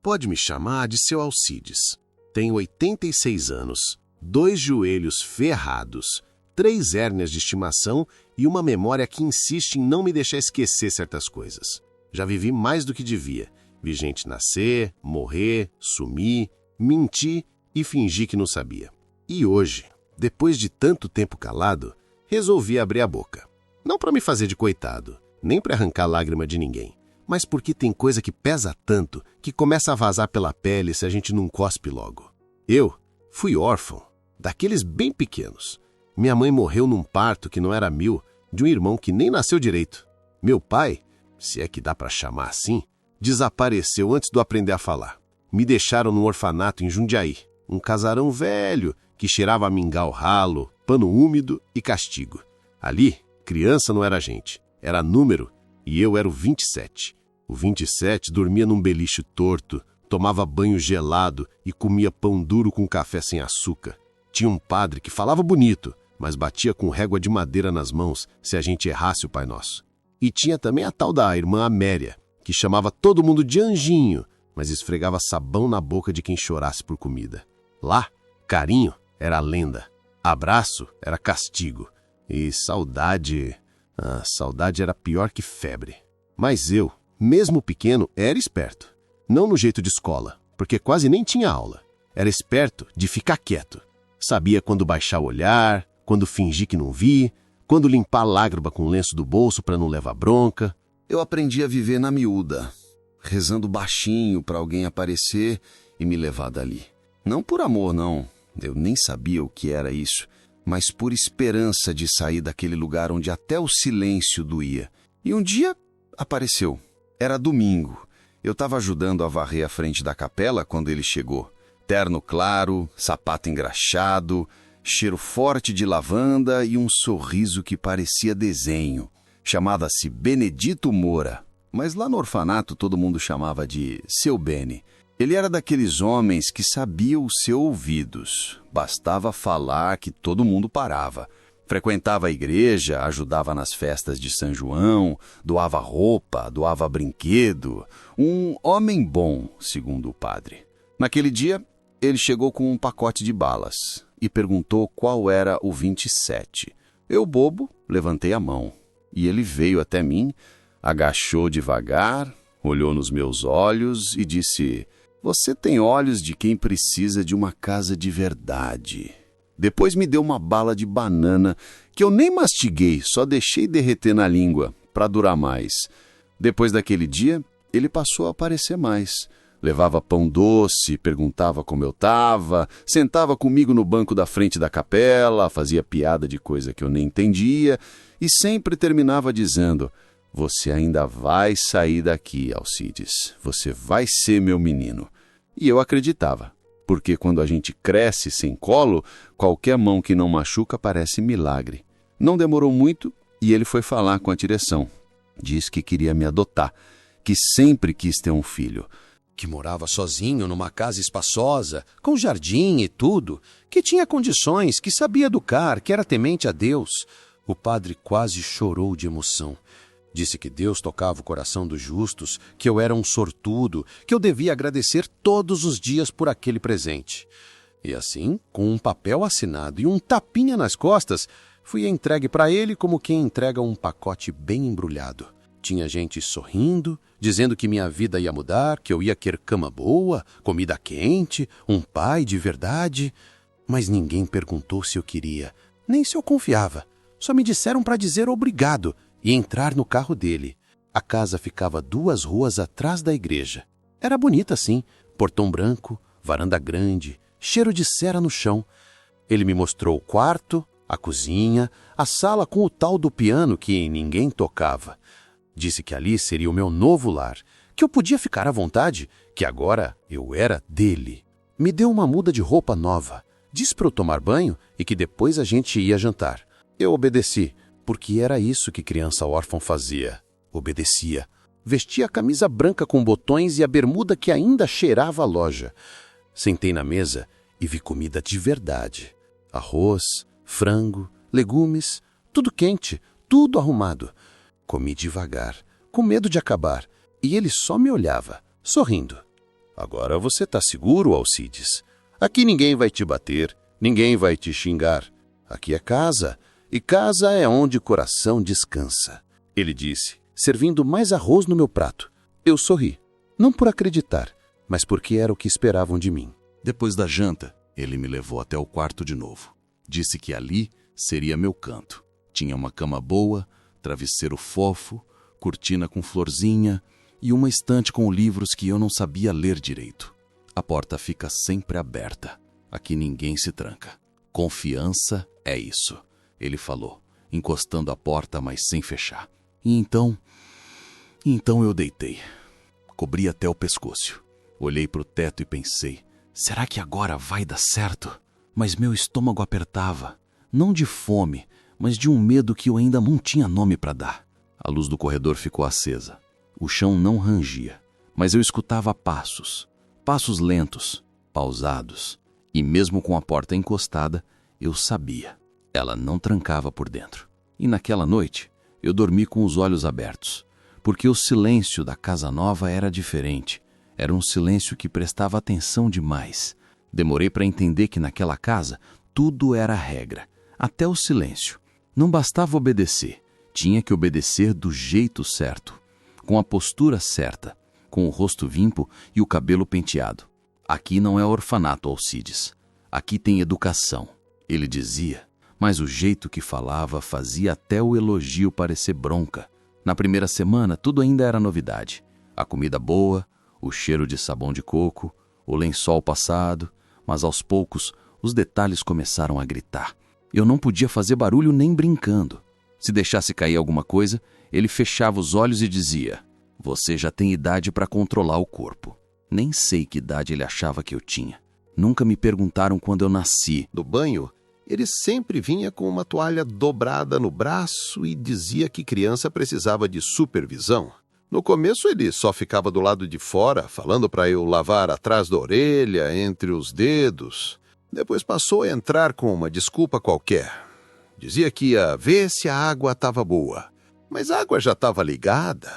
Pode me chamar de seu Alcides. Tenho 86 anos, 2 joelhos ferrados, 3 hérnias de estimação e uma memória que insiste em não me deixar esquecer certas coisas. Já vivi mais do que devia. Vi gente nascer, morrer, sumir, mentir e fingir que não sabia. E hoje, depois de tanto tempo calado, resolvi abrir a boca. Não para me fazer de coitado, nem para arrancar lágrima de ninguém, mas porque tem coisa que pesa tanto que começa a vazar pela pele se a gente não cospe logo. Eu fui órfão, daqueles bem pequenos. Minha mãe morreu num parto que não era meu, de um irmão que nem nasceu direito. Meu pai, se é que dá para chamar assim, desapareceu antes de eu aprender a falar. Me deixaram num orfanato em Jundiaí, um casarão velho que cheirava a mingau ralo, pano úmido e castigo. Ali, criança não era gente, era número, e eu era o 27. O 27 dormia num beliche torto, tomava banho gelado e comia pão duro com café sem açúcar. Tinha um padre que falava bonito, mas batia com régua de madeira nas mãos se a gente errasse o Pai Nosso. E tinha também a tal da irmã Amélia, que chamava todo mundo de anjinho, mas esfregava sabão na boca de quem chorasse por comida. Lá, carinho era lenda, abraço era castigo, e saudade... saudade era pior que febre. Mas eu, mesmo pequeno, era esperto. Não no jeito de escola, porque quase nem tinha aula. Era esperto de ficar quieto. Sabia quando baixar o olhar, quando fingir que não vi, quando limpar a lágrima com o lenço do bolso para não levar bronca. Eu aprendi a viver na miúda, rezando baixinho para alguém aparecer e me levar dali. Não por amor, não. Eu nem sabia o que era isso, mas por esperança de sair daquele lugar onde até o silêncio doía. E um dia apareceu. Era domingo. Eu estava ajudando a varrer a frente da capela quando ele chegou. Terno claro, sapato engraxado, cheiro forte de lavanda e um sorriso que parecia desenho. Chamava-se Benedito Moura, mas lá no orfanato todo mundo chamava de Seu Bene. Ele era daqueles homens que sabiam os seus ouvidos. Bastava falar que todo mundo parava. Frequentava a igreja, ajudava nas festas de São João, doava roupa, doava brinquedo. Um homem bom, segundo o padre. Naquele dia, ele chegou com um pacote de balas e perguntou qual era o 27. Eu, bobo, levantei a mão. E ele veio até mim, agachou devagar, olhou nos meus olhos e disse: "Você tem olhos de quem precisa de uma casa de verdade." Depois me deu uma bala de banana que eu nem mastiguei, só deixei derreter na língua para durar mais. Depois daquele dia, ele passou a aparecer mais. Levava pão doce, perguntava como eu estava, sentava comigo no banco da frente da capela, fazia piada de coisa que eu nem entendia e sempre terminava dizendo: "Você ainda vai sair daqui, Alcides. Você vai ser meu menino." E eu acreditava, porque quando a gente cresce sem colo, qualquer mão que não machuca parece milagre. Não demorou muito e ele foi falar com a direção. Disse que queria me adotar, que sempre quis ter um filho, que morava sozinho numa casa espaçosa, com jardim e tudo, que tinha condições, que sabia educar, que era temente a Deus. O padre quase chorou de emoção. Disse que Deus tocava o coração dos justos, que eu era um sortudo, que eu devia agradecer todos os dias por aquele presente. E assim, com um papel assinado e um tapinha nas costas, fui entregue para ele como quem entrega um pacote bem embrulhado. Tinha gente sorrindo, dizendo que minha vida ia mudar, que eu ia ter cama boa, comida quente, um pai de verdade. Mas ninguém perguntou se eu queria, nem se eu confiava. Só me disseram para dizer obrigado e entrar no carro dele. A casa ficava 2 ruas atrás da igreja. Era bonita sim, portão branco, varanda grande, cheiro de cera no chão. Ele me mostrou o quarto, a cozinha, a sala com o tal do piano que ninguém tocava. Disse que ali seria o meu novo lar, que eu podia ficar à vontade, que agora eu era dele. Me deu uma muda de roupa nova, disse para eu tomar banho e que depois a gente ia jantar. Eu obedeci, porque era isso que criança órfã fazia. Obedecia. Vestia a camisa branca com botões e a bermuda que ainda cheirava a loja. Sentei na mesa e vi comida de verdade. Arroz, frango, legumes, tudo quente, tudo arrumado. Comi devagar, com medo de acabar, e ele só me olhava, sorrindo. Agora você está seguro, Alcides. Aqui ninguém vai te bater, ninguém vai te xingar. Aqui é casa, e casa é onde o coração descansa. Ele disse, servindo mais arroz no meu prato. Eu sorri, não por acreditar, mas porque era o que esperavam de mim. Depois da janta, ele me levou até o quarto de novo. Disse que ali seria meu canto. Tinha uma cama boa, travesseiro fofo, cortina com florzinha e uma estante com livros que eu não sabia ler direito. A porta fica sempre aberta. Aqui ninguém se tranca. Confiança é isso, ele falou, encostando a porta, mas sem fechar. E então eu deitei. Cobri até o pescoço. Olhei para o teto e pensei, será que agora vai dar certo? Mas meu estômago apertava, não de fome, mas de um medo que eu ainda não tinha nome para dar. A luz do corredor ficou acesa. O chão não rangia, mas eu escutava passos lentos, pausados. E mesmo com a porta encostada, eu sabia. Ela não trancava por dentro. E naquela noite, eu dormi com os olhos abertos, porque o silêncio da casa nova era diferente. Era um silêncio que prestava atenção demais. Demorei para entender que naquela casa tudo era regra, até o silêncio. Não bastava obedecer, tinha que obedecer do jeito certo, com a postura certa, com o rosto limpo e o cabelo penteado. Aqui não é orfanato, Alcides. Aqui tem educação, ele dizia, mas o jeito que falava fazia até o elogio parecer bronca. Na primeira semana, tudo ainda era novidade. A comida boa, o cheiro de sabão de coco, o lençol passado, mas aos poucos os detalhes começaram a gritar. Eu não podia fazer barulho nem brincando. Se deixasse cair alguma coisa, ele fechava os olhos e dizia, você já tem idade para controlar o corpo. Nem sei que idade ele achava que eu tinha. Nunca me perguntaram quando eu nasci. Do banho, ele sempre vinha com uma toalha dobrada no braço e dizia que criança precisava de supervisão. No começo ele só ficava do lado de fora, falando para eu lavar atrás da orelha, entre os dedos. Depois passou a entrar com uma desculpa qualquer. Dizia que ia ver se a água estava boa, mas a água já estava ligada.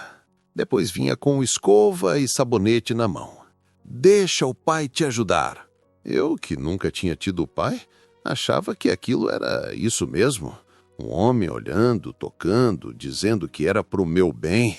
Depois vinha com escova e sabonete na mão. Deixa o pai te ajudar. Eu, que nunca tinha tido pai, achava que aquilo era isso mesmo. Um homem olhando, tocando, dizendo que era pro meu bem.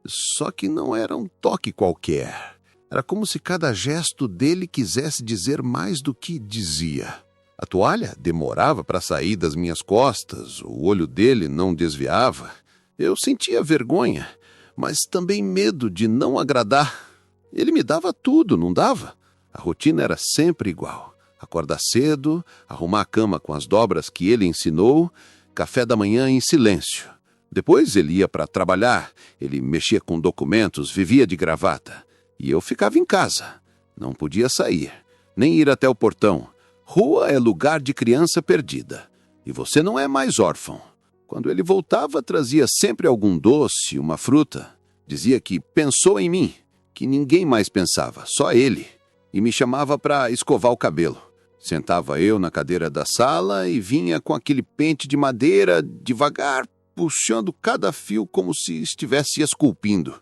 Só que não era um toque qualquer. Era como se cada gesto dele quisesse dizer mais do que dizia. A toalha demorava para sair das minhas costas, o olho dele não desviava. Eu sentia vergonha, mas também medo de não agradar. Ele me dava tudo, não dava? A rotina era sempre igual. Acordar cedo, arrumar a cama com as dobras que ele ensinou, café da manhã em silêncio. Depois ele ia para trabalhar, ele mexia com documentos, vivia de gravata. E eu ficava em casa. Não podia sair, nem ir até o portão. Rua é lugar de criança perdida. E você não é mais órfão. Quando ele voltava, trazia sempre algum doce, uma fruta. Dizia que pensou em mim, que ninguém mais pensava, só ele. E me chamava para escovar o cabelo. Sentava eu na cadeira da sala e vinha com aquele pente de madeira, devagar, puxando cada fio como se estivesse esculpindo.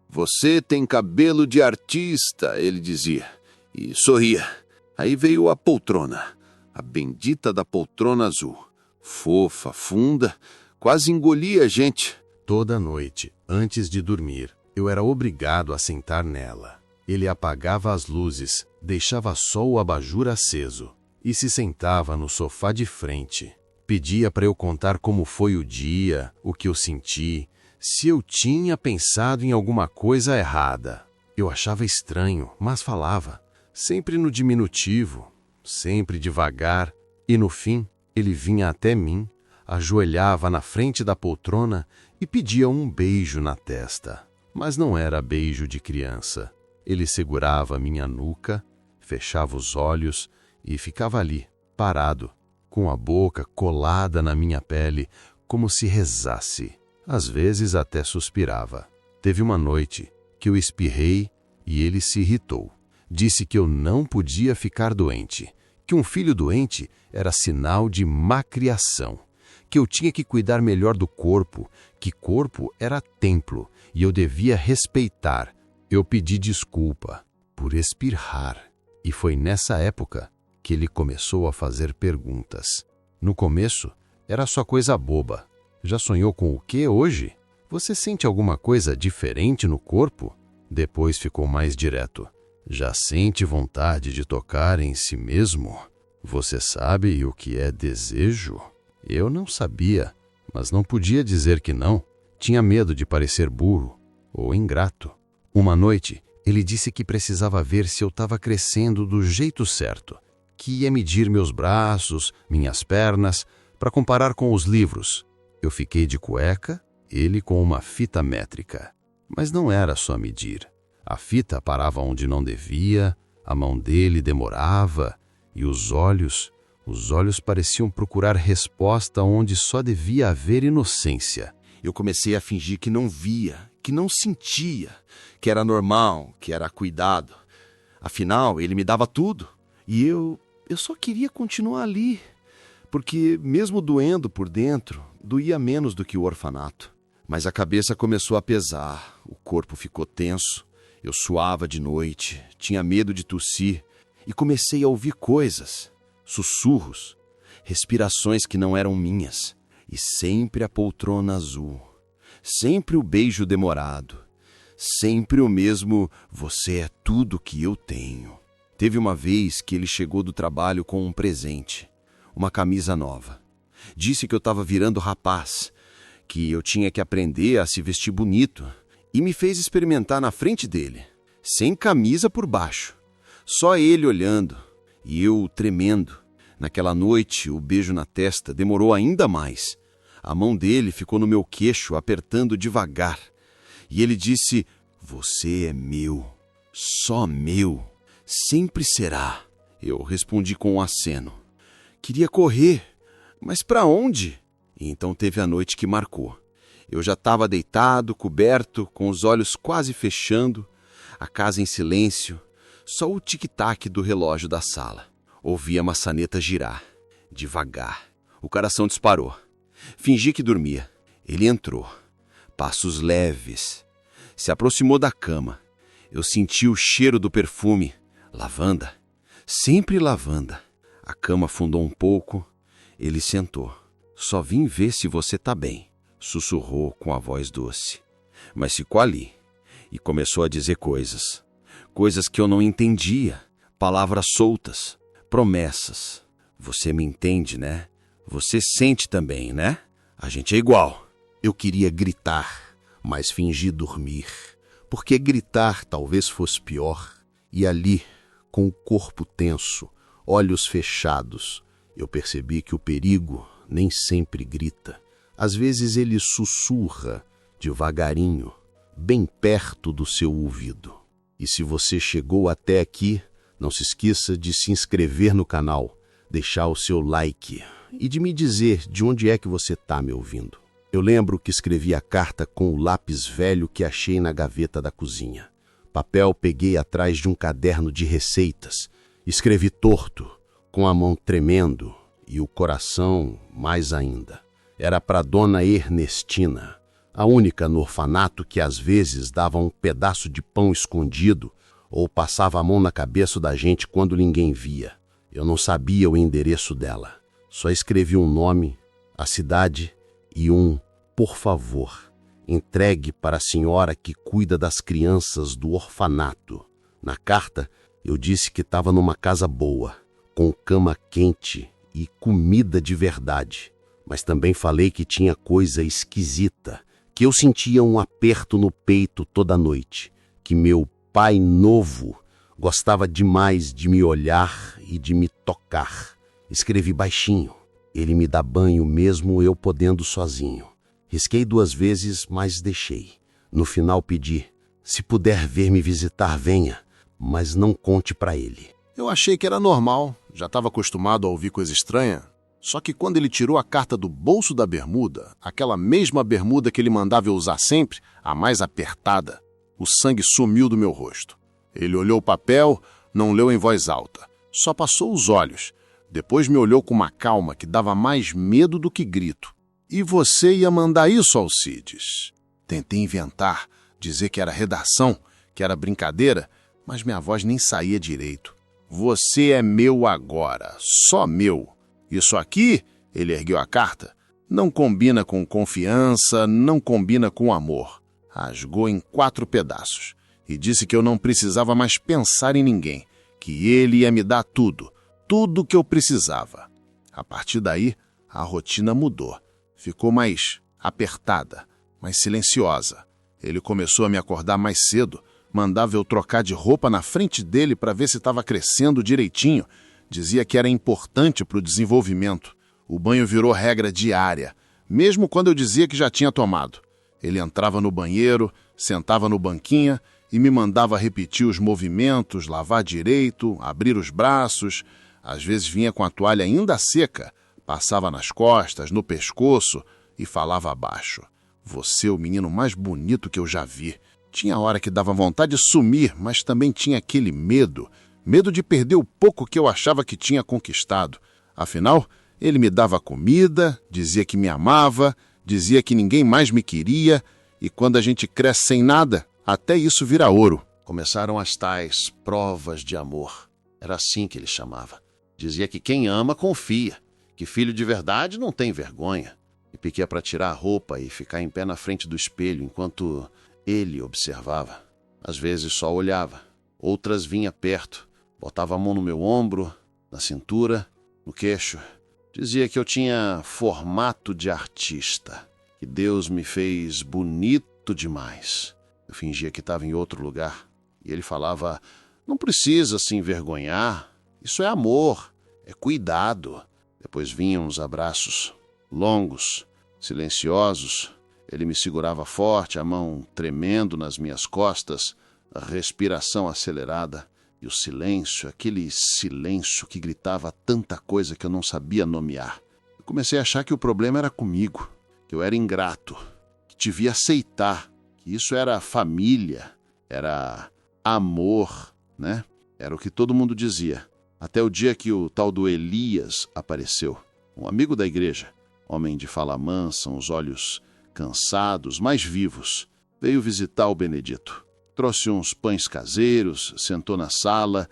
Você tem cabelo de artista, ele dizia, e sorria. Aí veio a poltrona, a bendita da poltrona azul. Fofa, funda, quase engolia a gente. Toda noite, antes de dormir, eu era obrigado a sentar nela. Ele apagava as luzes, deixava só o abajur aceso e se sentava no sofá de frente. Pedia para eu contar como foi o dia, o que eu senti, se eu tinha pensado em alguma coisa errada. Eu achava estranho, mas falava, sempre no diminutivo, sempre devagar, e no fim ele vinha até mim, ajoelhava na frente da poltrona e pedia um beijo na testa. Mas não era beijo de criança. Ele segurava minha nuca, fechava os olhos e ficava ali, parado, com a boca colada na minha pele, como se rezasse. Às vezes até suspirava. Teve uma noite que eu espirrei e ele se irritou. Disse que eu não podia ficar doente, que um filho doente era sinal de má criação, que eu tinha que cuidar melhor do corpo, que corpo era templo e eu devia respeitar. Eu pedi desculpa. por espirrar. E foi nessa época que ele começou a fazer perguntas. No começo, era só coisa boba. Já sonhou com o que hoje? Você sente alguma coisa diferente no corpo? Depois ficou mais direto. Já sente vontade de tocar em si mesmo? Você sabe o que é desejo? Eu não sabia, mas não podia dizer que não. Tinha medo de parecer burro ou ingrato. Uma noite, ele disse que precisava ver se eu estava crescendo do jeito certo, que ia medir meus braços, minhas pernas, para comparar com os livros. Eu fiquei de cueca, ele com uma fita métrica. Mas não era só medir. A fita parava onde não devia, a mão dele demorava, e os olhos pareciam procurar resposta onde só devia haver inocência. Eu comecei a fingir que não via, que não sentia, que era normal, que era cuidado. Afinal, ele me dava tudo, e eu só queria continuar ali, porque mesmo doendo por dentro, doía menos do que o orfanato. Mas a cabeça começou a pesar, o corpo ficou tenso, eu suava de noite, tinha medo de tossir e comecei a ouvir coisas, sussurros, respirações que não eram minhas. E sempre a poltrona azul, sempre o beijo demorado, sempre o mesmo "você é tudo que eu tenho". Teve uma vez que ele chegou do trabalho com um presente, uma camisa nova. Disse que eu estava virando rapaz, que eu tinha que aprender a se vestir bonito, e me fez experimentar na frente dele, sem camisa por baixo, só ele olhando e eu tremendo. Naquela noite, o beijo na testa demorou ainda mais. A mão dele ficou no meu queixo, apertando devagar. E ele disse: "Você é meu, só meu, sempre será". Eu respondi com um aceno. Queria correr, mas para onde? E então teve a noite que marcou. Eu já estava deitado, coberto, com os olhos quase fechando, a casa em silêncio, só o tic-tac do relógio da sala. Ouvi a maçaneta girar, devagar. O coração disparou. Fingi que dormia. Ele entrou. Passos leves. Se aproximou da cama. Eu senti o cheiro do perfume. Lavanda. Sempre lavanda. A cama afundou um pouco. Ele sentou. "Só vim ver se você tá bem", sussurrou com a voz doce. Mas ficou ali e começou a dizer coisas. Coisas que eu não entendia. Palavras soltas. Promessas. "Você me entende, né? Você sente também, né? A gente é igual". Eu queria gritar, mas fingi dormir, porque gritar talvez fosse pior. E ali, com o corpo tenso, olhos fechados, eu percebi que o perigo nem sempre grita. Às vezes ele sussurra, devagarinho, bem perto do seu ouvido. E se você chegou até aqui, não se esqueça de se inscrever no canal, deixar o seu like e de me dizer de onde é que você está me ouvindo. Eu lembro que escrevi a carta com o lápis velho que achei na gaveta da cozinha. Papel peguei atrás de um caderno de receitas. Escrevi torto, com a mão tremendo e o coração mais ainda. Era para Dona Ernestina, a única no orfanato que às vezes dava um pedaço de pão escondido ou passava a mão na cabeça da gente quando ninguém via. Eu não sabia o endereço dela. Só escrevi um nome, a cidade e um "por favor, entregue para a senhora que cuida das crianças do orfanato". Na carta, eu disse que estava numa casa boa, com cama quente e comida de verdade. Mas também falei que tinha coisa esquisita, que eu sentia um aperto no peito toda noite, que meu pai novo gostava demais de me olhar e de me tocar. Escrevi baixinho. Ele me dá banho mesmo eu podendo sozinho. Risquei 2 vezes, mas deixei. No final pedi: "Se puder vir me visitar, venha, mas não conte para ele". Eu achei que era normal, já estava acostumado a ouvir coisa estranha. Só que quando ele tirou a carta do bolso da bermuda, aquela mesma bermuda que ele mandava eu usar sempre, a mais apertada, o sangue sumiu do meu rosto. Ele olhou o papel, não leu em voz alta, só passou os olhos. Depois me olhou com uma calma que dava mais medo do que grito. "E você ia mandar isso, Alcides?" Tentei inventar, dizer que era redação, que era brincadeira, mas minha voz nem saía direito. Você é meu agora, só meu. Isso aqui, ele ergueu a carta, não combina com confiança, não combina com amor. Rasgou em 4 pedaços e disse que eu não precisava mais pensar em ninguém, que ele ia me dar tudo, tudo que eu precisava. A partir daí, a rotina mudou. Ficou mais apertada, mais silenciosa. Ele começou a me acordar mais cedo, mandava eu trocar de roupa na frente dele para ver se estava crescendo direitinho. Dizia que era importante para o desenvolvimento. O banho virou regra diária, mesmo quando eu dizia que já tinha tomado. Ele entrava no banheiro, sentava no banquinho e me mandava repetir os movimentos, lavar direito, abrir os braços. Às vezes vinha com a toalha ainda seca, passava nas costas, no pescoço e falava abaixo. Você é o menino mais bonito que eu já vi. Tinha hora que dava vontade de sumir, mas também tinha aquele medo de perder o pouco que eu achava que tinha conquistado. Afinal, ele me dava comida, dizia que me amava, dizia que ninguém mais me queria, e quando a gente cresce sem nada, até isso vira ouro. Começaram as tais provas de amor. Era assim que ele chamava. Dizia que quem ama confia, que filho de verdade não tem vergonha. E pedia para tirar a roupa e ficar em pé na frente do espelho enquanto ele observava. Às vezes só olhava, outras vinha perto, botava a mão no meu ombro, na cintura, no queixo. Dizia que eu tinha formato de artista, que Deus me fez bonito demais. Eu fingia que estava em outro lugar. E ele falava, não precisa se envergonhar, isso é amor, é cuidado. Depois vinham os abraços, longos, silenciosos. Ele me segurava forte, a mão tremendo nas minhas costas, a respiração acelerada e o silêncio, aquele silêncio que gritava tanta coisa que eu não sabia nomear. Eu comecei a achar que o problema era comigo, que eu era ingrato, que devia aceitar, que isso era família, era amor, né? Era o que todo mundo dizia. Até o dia que o tal do Elias apareceu, um amigo da igreja, homem de fala mansa, os olhos cansados, mas vivos, veio visitar o Benedito. Trouxe uns pães caseiros, sentou na sala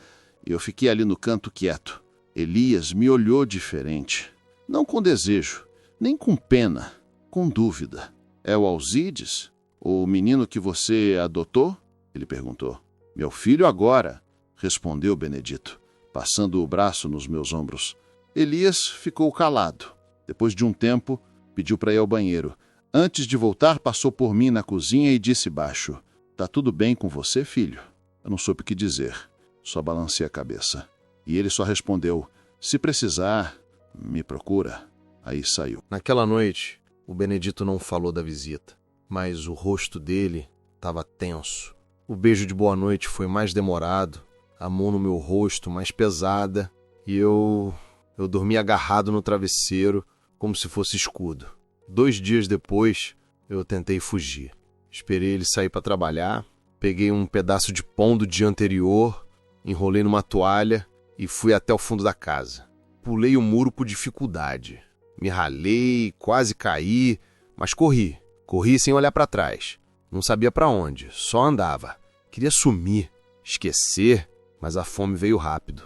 e eu fiquei ali no canto quieto. Elias me olhou diferente, não com desejo, nem com pena, com dúvida. É o Alcides, o menino que você adotou? Ele perguntou. Meu filho agora, respondeu Benedito, passando o braço nos meus ombros. Elias ficou calado. Depois de um tempo, pediu para ir ao banheiro. Antes de voltar, passou por mim na cozinha e disse baixo, tá tudo bem com você, filho? Eu não soube o que dizer, só balancei a cabeça. E ele só respondeu, se precisar, me procura. Aí saiu. Naquela noite, o Benedito não falou da visita, mas o rosto dele estava tenso. O beijo de boa noite foi mais demorado, a mão no meu rosto mais pesada, e eu dormi agarrado no travesseiro como se fosse escudo. 2 dias depois, eu tentei fugir. Esperei ele sair para trabalhar, peguei um pedaço de pão do dia anterior, enrolei numa toalha e fui até o fundo da casa. Pulei o muro por dificuldade. Me ralei, quase caí, mas corri. Corri sem olhar para trás. Não sabia para onde, só andava. Queria sumir, esquecer, mas a fome veio rápido.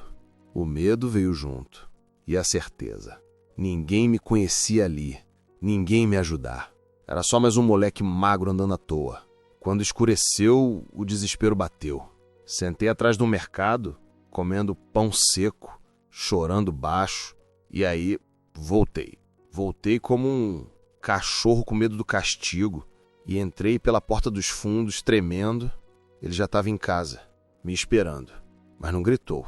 O medo veio junto. E a certeza. Ninguém me conhecia ali. Ninguém me ajudar. Era só mais um moleque magro andando à toa. Quando escureceu, o desespero bateu. Sentei atrás do mercado, comendo pão seco, chorando baixo, e aí voltei. Voltei como um cachorro com medo do castigo e entrei pela porta dos fundos, tremendo. Ele já estava em casa, me esperando, mas não gritou,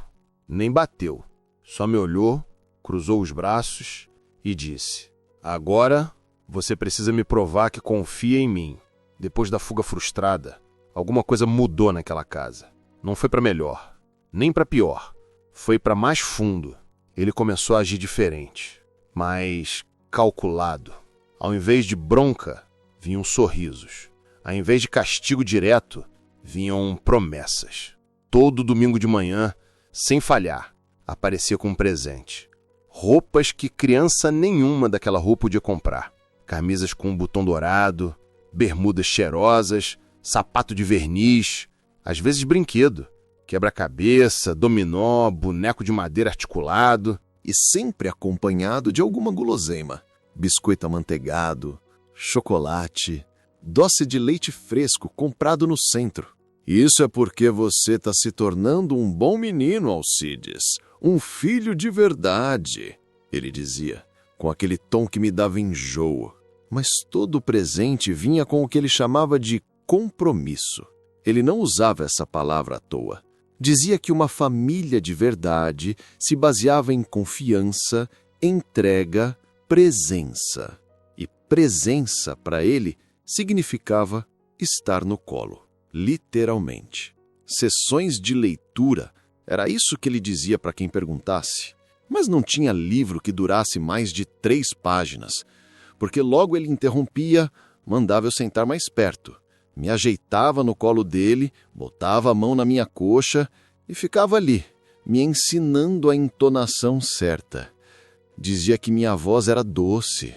nem bateu. Só me olhou, cruzou os braços e disse: agora você precisa me provar que confia em mim. Depois da fuga frustrada, alguma coisa mudou naquela casa. Não foi para melhor, nem para pior. Foi para mais fundo. Ele começou a agir diferente, mais calculado. Ao invés de bronca, vinham sorrisos. Ao invés de castigo direto, vinham promessas. Todo domingo de manhã, sem falhar, aparecia com um presente. Roupas que criança nenhuma daquela rua podia comprar. Camisas com um botão dourado, bermudas cheirosas, sapato de verniz, às vezes brinquedo, Quebra-cabeça, dominó, boneco de madeira articulado. E sempre acompanhado de alguma guloseima. Biscoito amanteigado, chocolate, doce de leite fresco comprado no centro. Isso é porque você está se tornando um bom menino, Alcides. Um filho de verdade, ele dizia, com aquele tom que me dava enjoo. Mas todo o presente vinha com o que ele chamava de compromisso. Ele não usava essa palavra à toa. Dizia que uma família de verdade se baseava em confiança, entrega, presença. E presença, para ele, significava estar no colo, literalmente. Sessões de leitura, era isso que ele dizia para quem perguntasse. Mas não tinha livro que durasse mais de 3 páginas, porque logo ele interrompia, mandava eu sentar mais perto. Me ajeitava no colo dele, botava a mão na minha coxa e ficava ali, me ensinando a entonação certa. Dizia que minha voz era doce,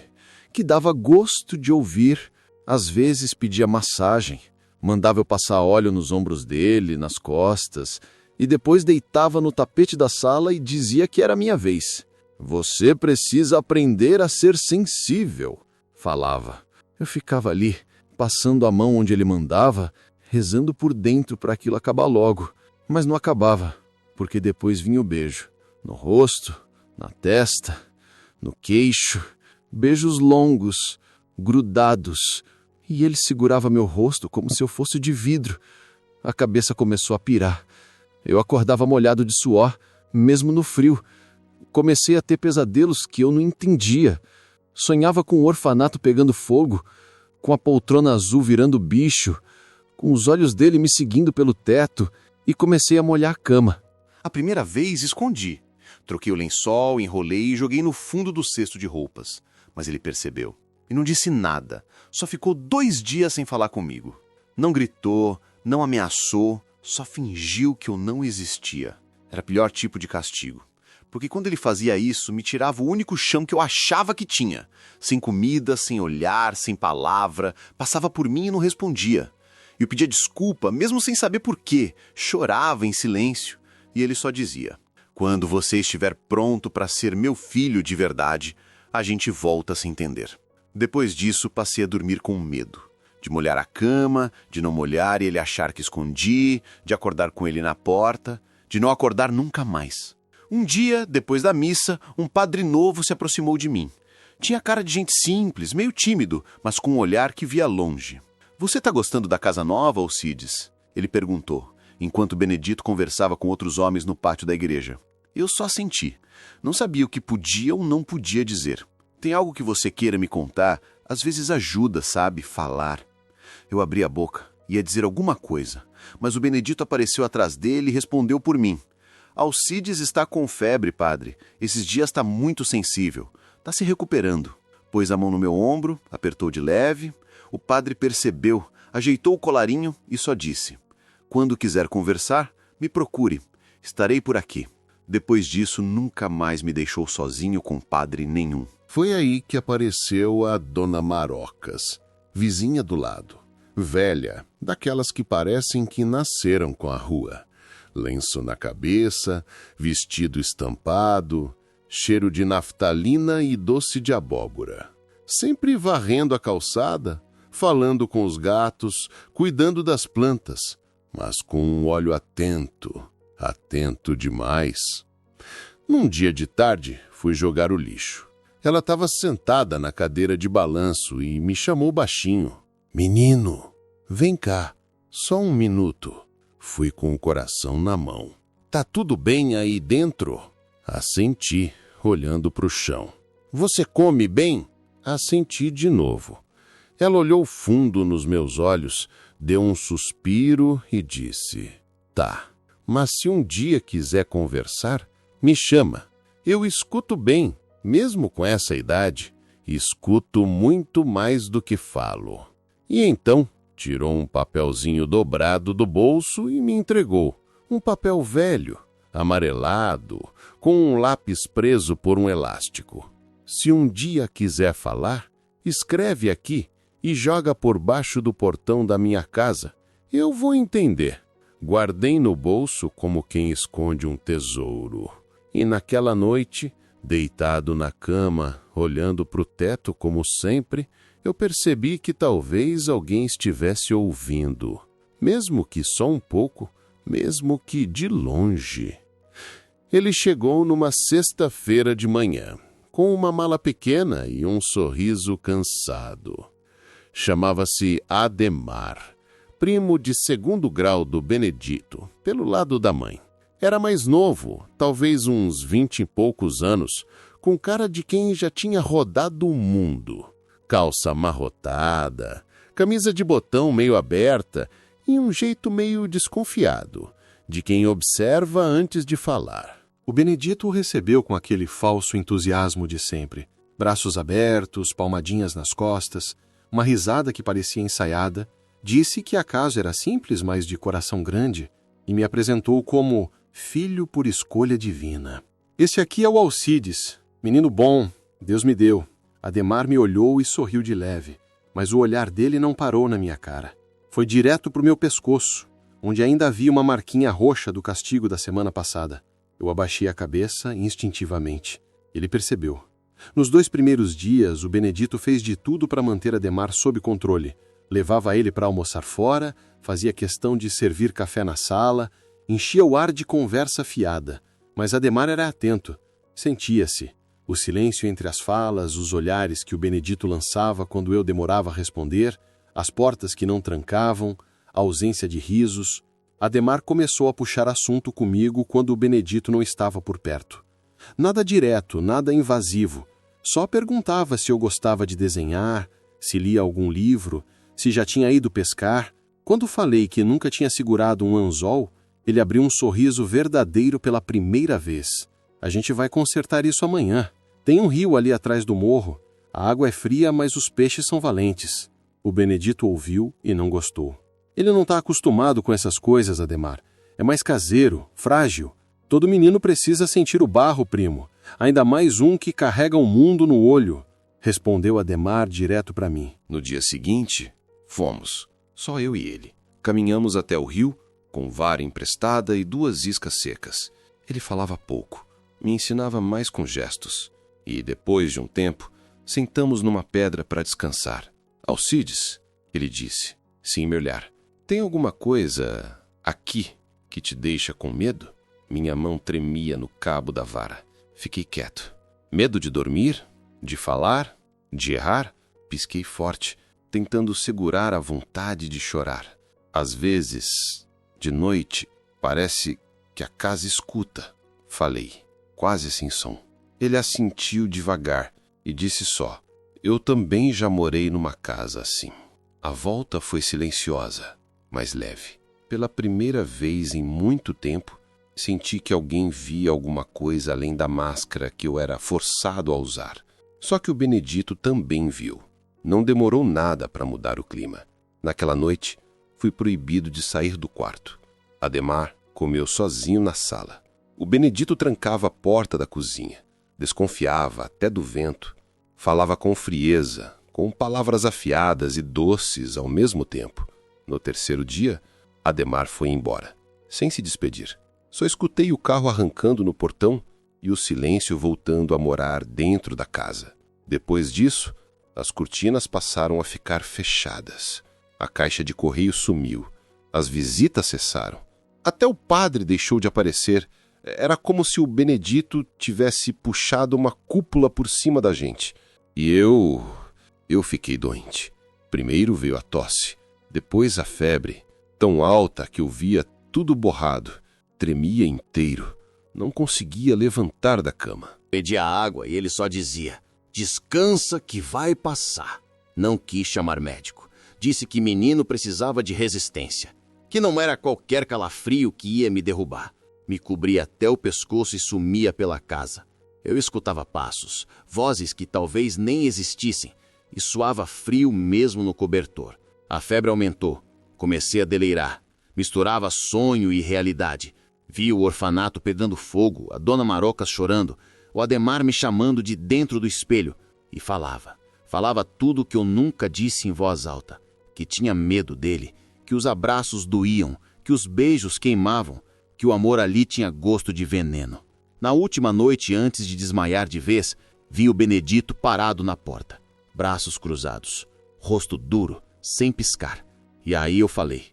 que dava gosto de ouvir. Às vezes pedia massagem, mandava eu passar óleo nos ombros dele, nas costas, e depois deitava no tapete da sala e dizia que era minha vez. Você precisa aprender a ser sensível, falava. Eu ficava ali, passando a mão onde ele mandava, rezando por dentro para aquilo acabar logo. Mas não acabava, porque depois vinha o beijo. No rosto, na testa, no queixo, beijos longos, grudados. E ele segurava meu rosto como se eu fosse de vidro. A cabeça começou a pirar. Eu acordava molhado de suor, mesmo no frio. Comecei a ter pesadelos que eu não entendia. Sonhava com o orfanato pegando fogo, com a poltrona azul virando bicho, com os olhos dele me seguindo pelo teto, e comecei a molhar a cama. A primeira vez escondi. Troquei o lençol, enrolei e joguei no fundo do cesto de roupas. Mas ele percebeu. E não disse nada. Só ficou 2 dias sem falar comigo. Não gritou, não ameaçou, só fingiu que eu não existia. Era o pior tipo de castigo. Porque quando ele fazia isso, me tirava o único chão que eu achava que tinha. Sem comida, sem olhar, sem palavra. Passava por mim e não respondia. Eu pedia desculpa, mesmo sem saber por quê. Chorava em silêncio. E ele só dizia: quando você estiver pronto para ser meu filho de verdade, a gente volta a se entender. Depois disso, passei a dormir com medo. De molhar a cama, de não molhar e ele achar que escondi, de acordar com ele na porta, de não acordar nunca mais. Um dia, depois da missa, um padre novo se aproximou de mim. Tinha cara de gente simples, meio tímido, mas com um olhar que via longe. Você está gostando da casa nova, Alcides? Ele perguntou, enquanto Benedito conversava com outros homens no pátio da igreja. Eu só senti. Não sabia o que podia ou não podia dizer. Tem algo que você queira me contar? Às vezes ajuda, sabe, falar. Eu abri a boca, ia dizer alguma coisa, mas o Benedito apareceu atrás dele e respondeu por mim. Alcides está com febre, padre. Esses dias está muito sensível. Está se recuperando. Pôs a mão no meu ombro, apertou de leve. O padre percebeu, ajeitou o colarinho e só disse: quando quiser conversar, me procure. Estarei por aqui. Depois disso, nunca mais me deixou sozinho com padre nenhum. Foi aí que apareceu a Dona Marocas, vizinha do lado. Velha, daquelas que parecem que nasceram com a rua. Lenço na cabeça, vestido estampado, cheiro de naftalina e doce de abóbora. Sempre varrendo a calçada, falando com os gatos, cuidando das plantas, mas com um olho atento, atento demais. Num dia de tarde, fui jogar o lixo. Ela estava sentada na cadeira de balanço e me chamou baixinho. Menino, vem cá, só um minuto. Fui com o coração na mão. Tá tudo bem aí dentro? Assenti, olhando para o chão. Você come bem? Assenti de novo. Ela olhou fundo nos meus olhos, deu um suspiro e disse: tá, mas se um dia quiser conversar, me chama. Eu escuto bem, mesmo com essa idade, escuto muito mais do que falo. E então tirou um papelzinho dobrado do bolso e me entregou. Um papel velho, amarelado, com um lápis preso por um elástico. Se um dia quiser falar, escreve aqui e joga por baixo do portão da minha casa. Eu vou entender. Guardei no bolso como quem esconde um tesouro. E naquela noite, deitado na cama, olhando para o teto como sempre, eu percebi que talvez alguém estivesse ouvindo, mesmo que só um pouco, mesmo que de longe. Ele chegou numa sexta-feira de manhã, com uma mala pequena e um sorriso cansado. Chamava-se Ademar, primo de segundo grau do Benedito, pelo lado da mãe. Era mais novo, talvez uns 20 e poucos anos, com cara de quem já tinha rodado o mundo. Calça amarrotada, camisa de botão meio aberta e um jeito meio desconfiado, de quem observa antes de falar. O Benedito o recebeu com aquele falso entusiasmo de sempre. Braços abertos, palmadinhas nas costas, uma risada que parecia ensaiada. Disse que acaso era simples, mas de coração grande, e me apresentou como filho por escolha divina. Esse aqui é o Alcides, menino bom, Deus me deu. Ademar me olhou e sorriu de leve, mas o olhar dele não parou na minha cara. Foi direto para o meu pescoço, onde ainda havia uma marquinha roxa do castigo da semana passada. Eu abaixei a cabeça instintivamente. Ele percebeu. Nos 2 primeiros dias, o Benedito fez de tudo para manter Ademar sob controle. Levava ele para almoçar fora, fazia questão de servir café na sala, enchia o ar de conversa fiada. Mas Ademar era atento. Sentia-se. O silêncio entre as falas, os olhares que o Benedito lançava quando eu demorava a responder, as portas que não trancavam, a ausência de risos. Ademar começou a puxar assunto comigo quando o Benedito não estava por perto. Nada direto, nada invasivo. Só perguntava se eu gostava de desenhar, se lia algum livro, se já tinha ido pescar. Quando falei que nunca tinha segurado um anzol, ele abriu um sorriso verdadeiro pela primeira vez. A gente vai consertar isso amanhã. Tem um rio ali atrás do morro. A água é fria, mas os peixes são valentes. O Benedito ouviu e não gostou. Ele não está acostumado com essas coisas, Ademar. É mais caseiro, frágil. Todo menino precisa sentir o barro, primo. Ainda mais um que carrega o mundo no olho, respondeu Ademar direto para mim. No dia seguinte, fomos, só eu e ele. Caminhamos até o rio, com vara emprestada e 2 iscas secas. Ele falava pouco, me ensinava mais com gestos. E, depois de um tempo, sentamos numa pedra para descansar. Alcides, ele disse, sem me olhar. Tem alguma coisa aqui que te deixa com medo? Minha mão tremia no cabo da vara. Fiquei quieto. Medo de dormir? De falar? De errar? Pisquei forte, tentando segurar a vontade de chorar. Às vezes, de noite, parece que a casa escuta. Falei, quase sem som. Ele assentiu devagar e disse só, eu também já morei numa casa assim. A volta foi silenciosa, mas leve. Pela primeira vez em muito tempo, senti que alguém via alguma coisa além da máscara que eu era forçado a usar. Só que o Benedito também viu. Não demorou nada para mudar o clima. Naquela noite, fui proibido de sair do quarto. Ademar comeu sozinho na sala. O Benedito trancava a porta da cozinha. Desconfiava até do vento. Falava com frieza, com palavras afiadas e doces ao mesmo tempo. No terceiro dia, Ademar foi embora, sem se despedir. Só escutei o carro arrancando no portão e o silêncio voltando a morar dentro da casa. Depois disso, as cortinas passaram a ficar fechadas. A caixa de correio sumiu. As visitas cessaram. Até o padre deixou de aparecer. Era como se o Benedito tivesse puxado uma cúpula por cima da gente. E eu fiquei doente. Primeiro veio a tosse, depois a febre, tão alta que eu via tudo borrado. Tremia inteiro. Não conseguia levantar da cama. Pedia água e ele só dizia, descansa que vai passar. Não quis chamar médico. Disse que menino precisava de resistência. Que não era qualquer calafrio que ia me derrubar. Me cobria até o pescoço e sumia pela casa. Eu escutava passos, vozes que talvez nem existissem, e suava frio mesmo no cobertor. A febre aumentou. Comecei a deleirar. Misturava sonho e realidade. Vi o orfanato pegando fogo, a dona Marocas chorando, o Ademar me chamando de dentro do espelho. E falava. Falava tudo que eu nunca disse em voz alta. Que tinha medo dele, que os abraços doíam, que os beijos queimavam, que o amor ali tinha gosto de veneno. Na última noite, antes de desmaiar de vez, vi o Benedito parado na porta, braços cruzados, rosto duro, sem piscar. E aí eu falei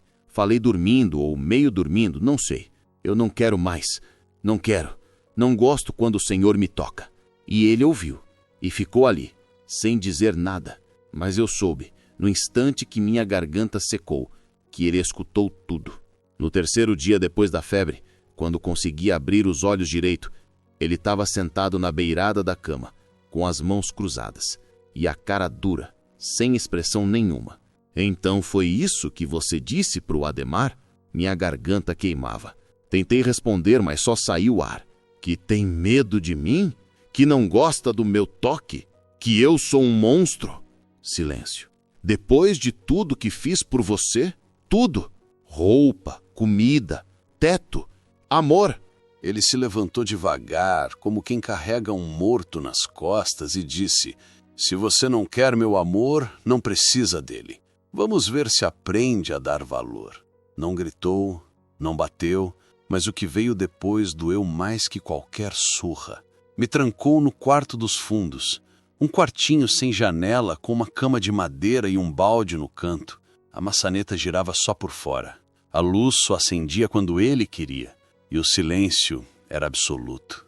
dormindo ou meio dormindo, não sei. Eu não quero mais, não quero, não gosto quando o Senhor me toca. E ele ouviu e ficou ali, sem dizer nada. Mas eu soube, no instante que minha garganta secou, que ele escutou tudo. No terceiro dia depois da febre, quando consegui abrir os olhos direito, ele estava sentado na beirada da cama, com as mãos cruzadas e a cara dura, sem expressão nenhuma. Então foi isso que você disse pro Adhemar? Minha garganta queimava. Tentei responder, mas só saiu ar. Que tem medo de mim? Que não gosta do meu toque? Que eu sou um monstro? Silêncio. Depois de tudo que fiz por você? Tudo. Roupa, comida, teto, amor. Ele se levantou devagar, como quem carrega um morto nas costas, e disse: se você não quer meu amor, não precisa dele. Vamos ver se aprende a dar valor. Não gritou, não bateu, mas o que veio depois doeu mais que qualquer surra. Me trancou no quarto dos fundos, um quartinho sem janela, com uma cama de madeira e um balde no canto. A maçaneta girava só por fora. A luz só acendia quando ele queria, e o silêncio era absoluto.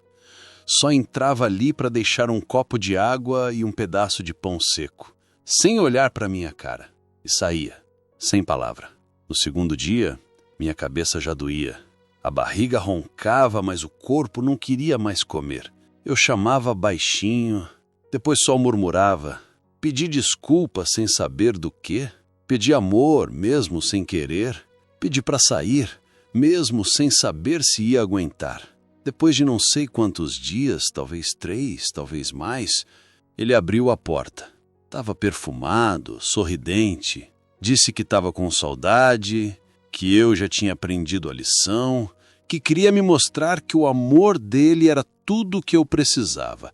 Só entrava ali para deixar um copo de água e um pedaço de pão seco, sem olhar para minha cara, e saía, sem palavra. No segundo dia, minha cabeça já doía. A barriga roncava, mas o corpo não queria mais comer. Eu chamava baixinho, depois só murmurava. Pedi desculpa sem saber do quê. Pedi amor, mesmo sem querer. Pedi para sair, mesmo sem saber se ia aguentar. Depois de não sei quantos dias, talvez 3, talvez mais, ele abriu a porta. Estava perfumado, sorridente. Disse que estava com saudade, que eu já tinha aprendido a lição, que queria me mostrar que o amor dele era tudo o que eu precisava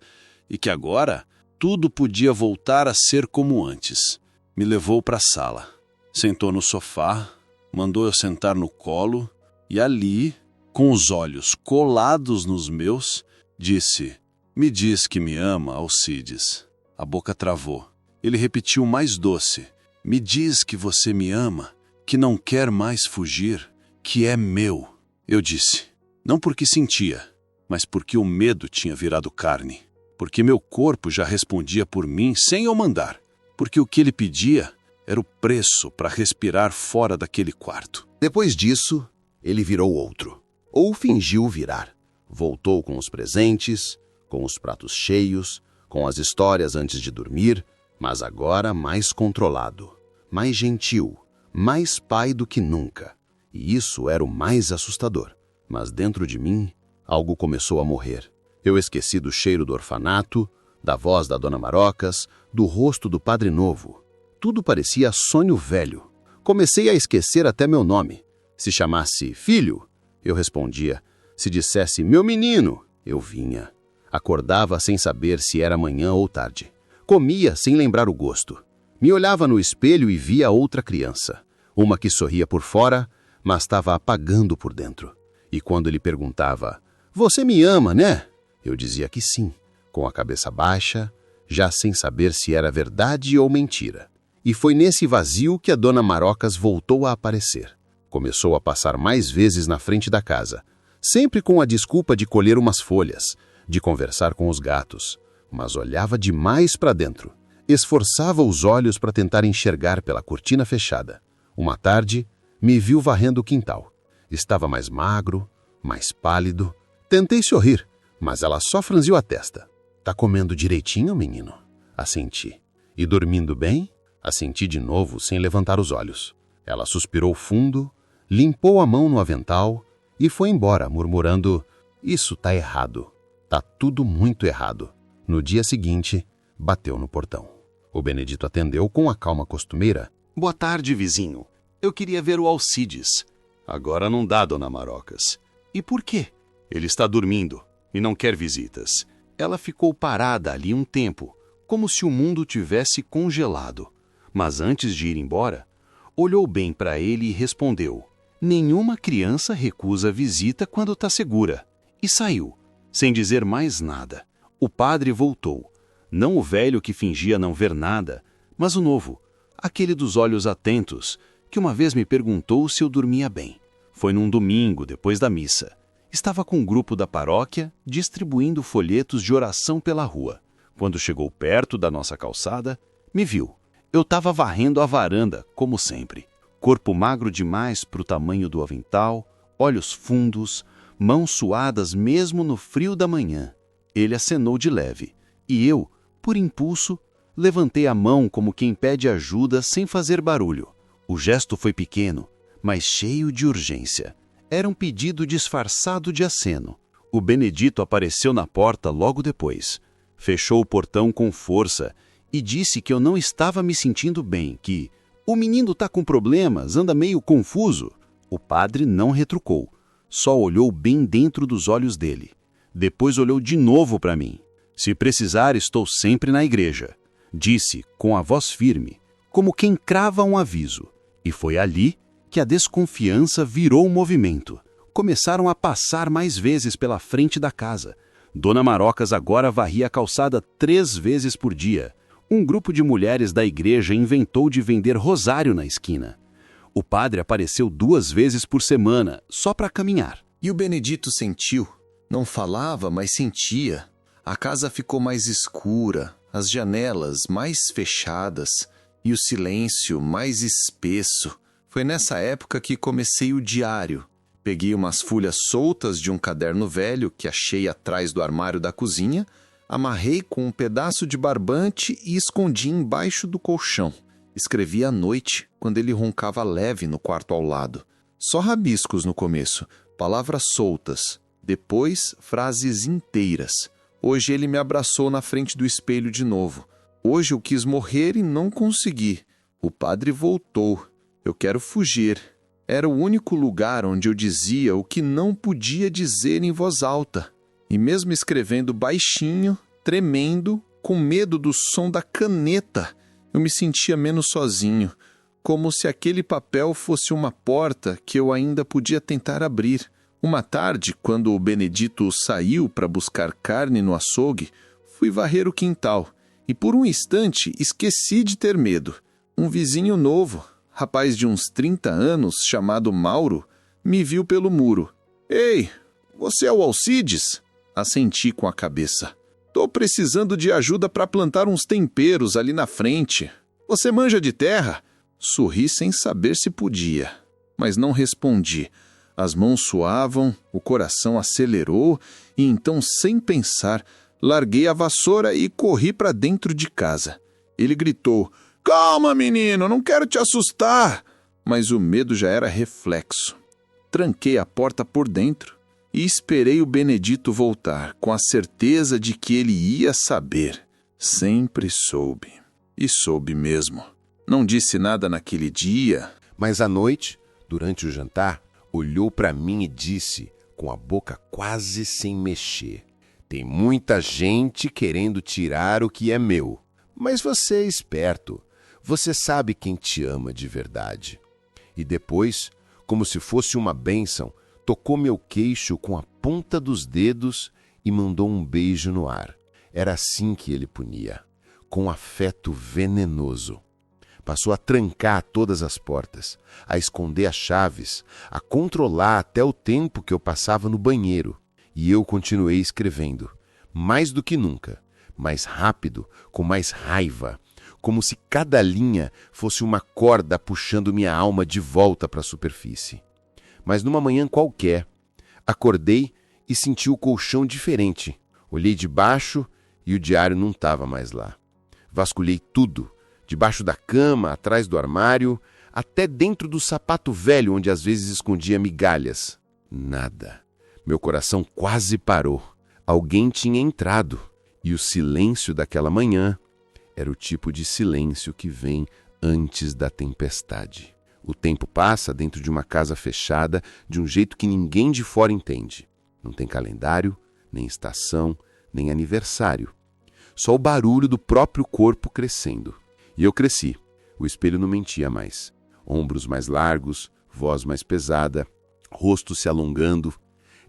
e que agora tudo podia voltar a ser como antes. Me levou para a sala, sentou no sofá, mandou eu sentar no colo e ali, com os olhos colados nos meus, disse: me diz que me ama, Alcides. A boca travou. Ele repetiu mais doce: me diz que você me ama, que não quer mais fugir, que é meu. Eu disse, não porque sentia, mas porque o medo tinha virado carne, porque meu corpo já respondia por mim sem eu mandar, porque o que ele pedia era o preço para respirar fora daquele quarto. Depois disso, ele virou outro, ou fingiu virar. Voltou com os presentes, com os pratos cheios, com as histórias antes de dormir, mas agora mais controlado, mais gentil, mais pai do que nunca. E isso era o mais assustador. Mas dentro de mim, algo começou a morrer. Eu esqueci do cheiro do orfanato, da voz da Dona Marocas, do rosto do Padre Novo. Tudo parecia sonho velho. Comecei a esquecer até meu nome. Se chamasse filho, eu respondia. Se dissesse meu menino, eu vinha. Acordava sem saber se era manhã ou tarde. Comia sem lembrar o gosto. Me olhava no espelho e via outra criança. Uma que sorria por fora, mas estava apagando por dentro. E quando ele perguntava, você me ama, né? Eu dizia que sim, com a cabeça baixa, já sem saber se era verdade ou mentira. E foi nesse vazio que a Dona Marocas voltou a aparecer. Começou a passar mais vezes na frente da casa, sempre com a desculpa de colher umas folhas, de conversar com os gatos, mas olhava demais para dentro. Esforçava os olhos para tentar enxergar pela cortina fechada. Uma tarde, me viu varrendo o quintal. Estava mais magro, mais pálido. Tentei sorrir, mas ela só franziu a testa. Tá comendo direitinho, menino? Assenti. E dormindo bem? Assenti de novo, sem levantar os olhos. Ela suspirou fundo, limpou a mão no avental e foi embora, murmurando, isso tá errado. Tá tudo muito errado. No dia seguinte, bateu no portão. O Benedito atendeu com a calma costumeira. Boa tarde, vizinho. Eu queria ver o Alcides. Agora não dá, Dona Marocas. E por quê? Ele está dormindo e não quer visitas. Ela ficou parada ali um tempo, como se o mundo tivesse congelado. Mas antes de ir embora, olhou bem para ele e respondeu. Nenhuma criança recusa visita quando está segura. E saiu, sem dizer mais nada. O padre voltou. Não o velho que fingia não ver nada, mas o novo, aquele dos olhos atentos, que uma vez me perguntou se eu dormia bem. Foi num domingo, depois da missa. Estava com um grupo da paróquia distribuindo folhetos de oração pela rua. Quando chegou perto da nossa calçada, me viu. Eu estava varrendo a varanda, como sempre. Corpo magro demais para o tamanho do avental, olhos fundos, mãos suadas mesmo no frio da manhã. Ele acenou de leve, e eu, por impulso, levantei a mão como quem pede ajuda sem fazer barulho. O gesto foi pequeno, mas cheio de urgência. Era um pedido disfarçado de aceno. O Benedito apareceu na porta logo depois. Fechou o portão com força e disse que eu não estava me sentindo bem, que o menino está com problemas, anda meio confuso. O padre não retrucou, só olhou bem dentro dos olhos dele. Depois olhou de novo para mim. Se precisar, estou sempre na igreja, disse com a voz firme, como quem crava um aviso. E foi ali que a desconfiança virou um movimento. Começaram a passar mais vezes pela frente da casa. Dona Marocas agora varria a calçada 3 vezes por dia. Um grupo de mulheres da igreja inventou de vender rosário na esquina. O padre apareceu 2 vezes por semana, só para caminhar. E o Benedito sentiu. Não falava, mas sentia. A casa ficou mais escura, as janelas mais fechadas e o silêncio mais espesso. Foi nessa época que comecei o diário. Peguei umas folhas soltas de um caderno velho que achei atrás do armário da cozinha, amarrei com um pedaço de barbante e escondi embaixo do colchão. Escrevi à noite, quando ele roncava leve no quarto ao lado. Só rabiscos no começo, palavras soltas. Depois, frases inteiras. Hoje ele me abraçou na frente do espelho de novo. Hoje eu quis morrer e não consegui. O padre voltou. Eu quero fugir. Era o único lugar onde eu dizia o que não podia dizer em voz alta. E mesmo escrevendo baixinho, tremendo, com medo do som da caneta, eu me sentia menos sozinho, como se aquele papel fosse uma porta que eu ainda podia tentar abrir. Uma tarde, quando o Benedito saiu para buscar carne no açougue, fui varrer o quintal e por um instante esqueci de ter medo. Um vizinho novo, rapaz de uns 30 anos, chamado Mauro, me viu pelo muro. Ei, você é o Alcides? Assenti com a cabeça. Tô precisando de ajuda para plantar uns temperos ali na frente. Você manja de terra? Sorri sem saber se podia, mas não respondi. As mãos suavam, o coração acelerou e então, sem pensar, larguei a vassoura e corri para dentro de casa. Ele gritou, calma, menino, não quero te assustar. Mas o medo já era reflexo. Tranquei a porta por dentro e esperei o Benedito voltar, com a certeza de que ele ia saber. Sempre soube. E soube mesmo. Não disse nada naquele dia. Mas à noite, durante o jantar, olhou para mim e disse, com a boca quase sem mexer, tem muita gente querendo tirar o que é meu. Mas você é esperto. Você sabe quem te ama de verdade. E depois, como se fosse uma bênção, tocou meu queixo com a ponta dos dedos e mandou um beijo no ar. Era assim que ele punia, com afeto venenoso. Passou a trancar todas as portas, a esconder as chaves, a controlar até o tempo que eu passava no banheiro. E eu continuei escrevendo, mais do que nunca, mais rápido, com mais raiva, como se cada linha fosse uma corda puxando minha alma de volta para a superfície. Mas numa manhã qualquer, acordei e senti o colchão diferente. Olhei debaixo e o diário não estava mais lá. Vasculhei tudo, debaixo da cama, atrás do armário, até dentro do sapato velho onde às vezes escondia migalhas. Nada. Meu coração quase parou. Alguém tinha entrado. E o silêncio daquela manhã era o tipo de silêncio que vem antes da tempestade. O tempo passa dentro de uma casa fechada de um jeito que ninguém de fora entende. Não tem calendário, nem estação, nem aniversário. Só o barulho do próprio corpo crescendo. E eu cresci. O espelho não mentia mais. Ombros mais largos, voz mais pesada, rosto se alongando.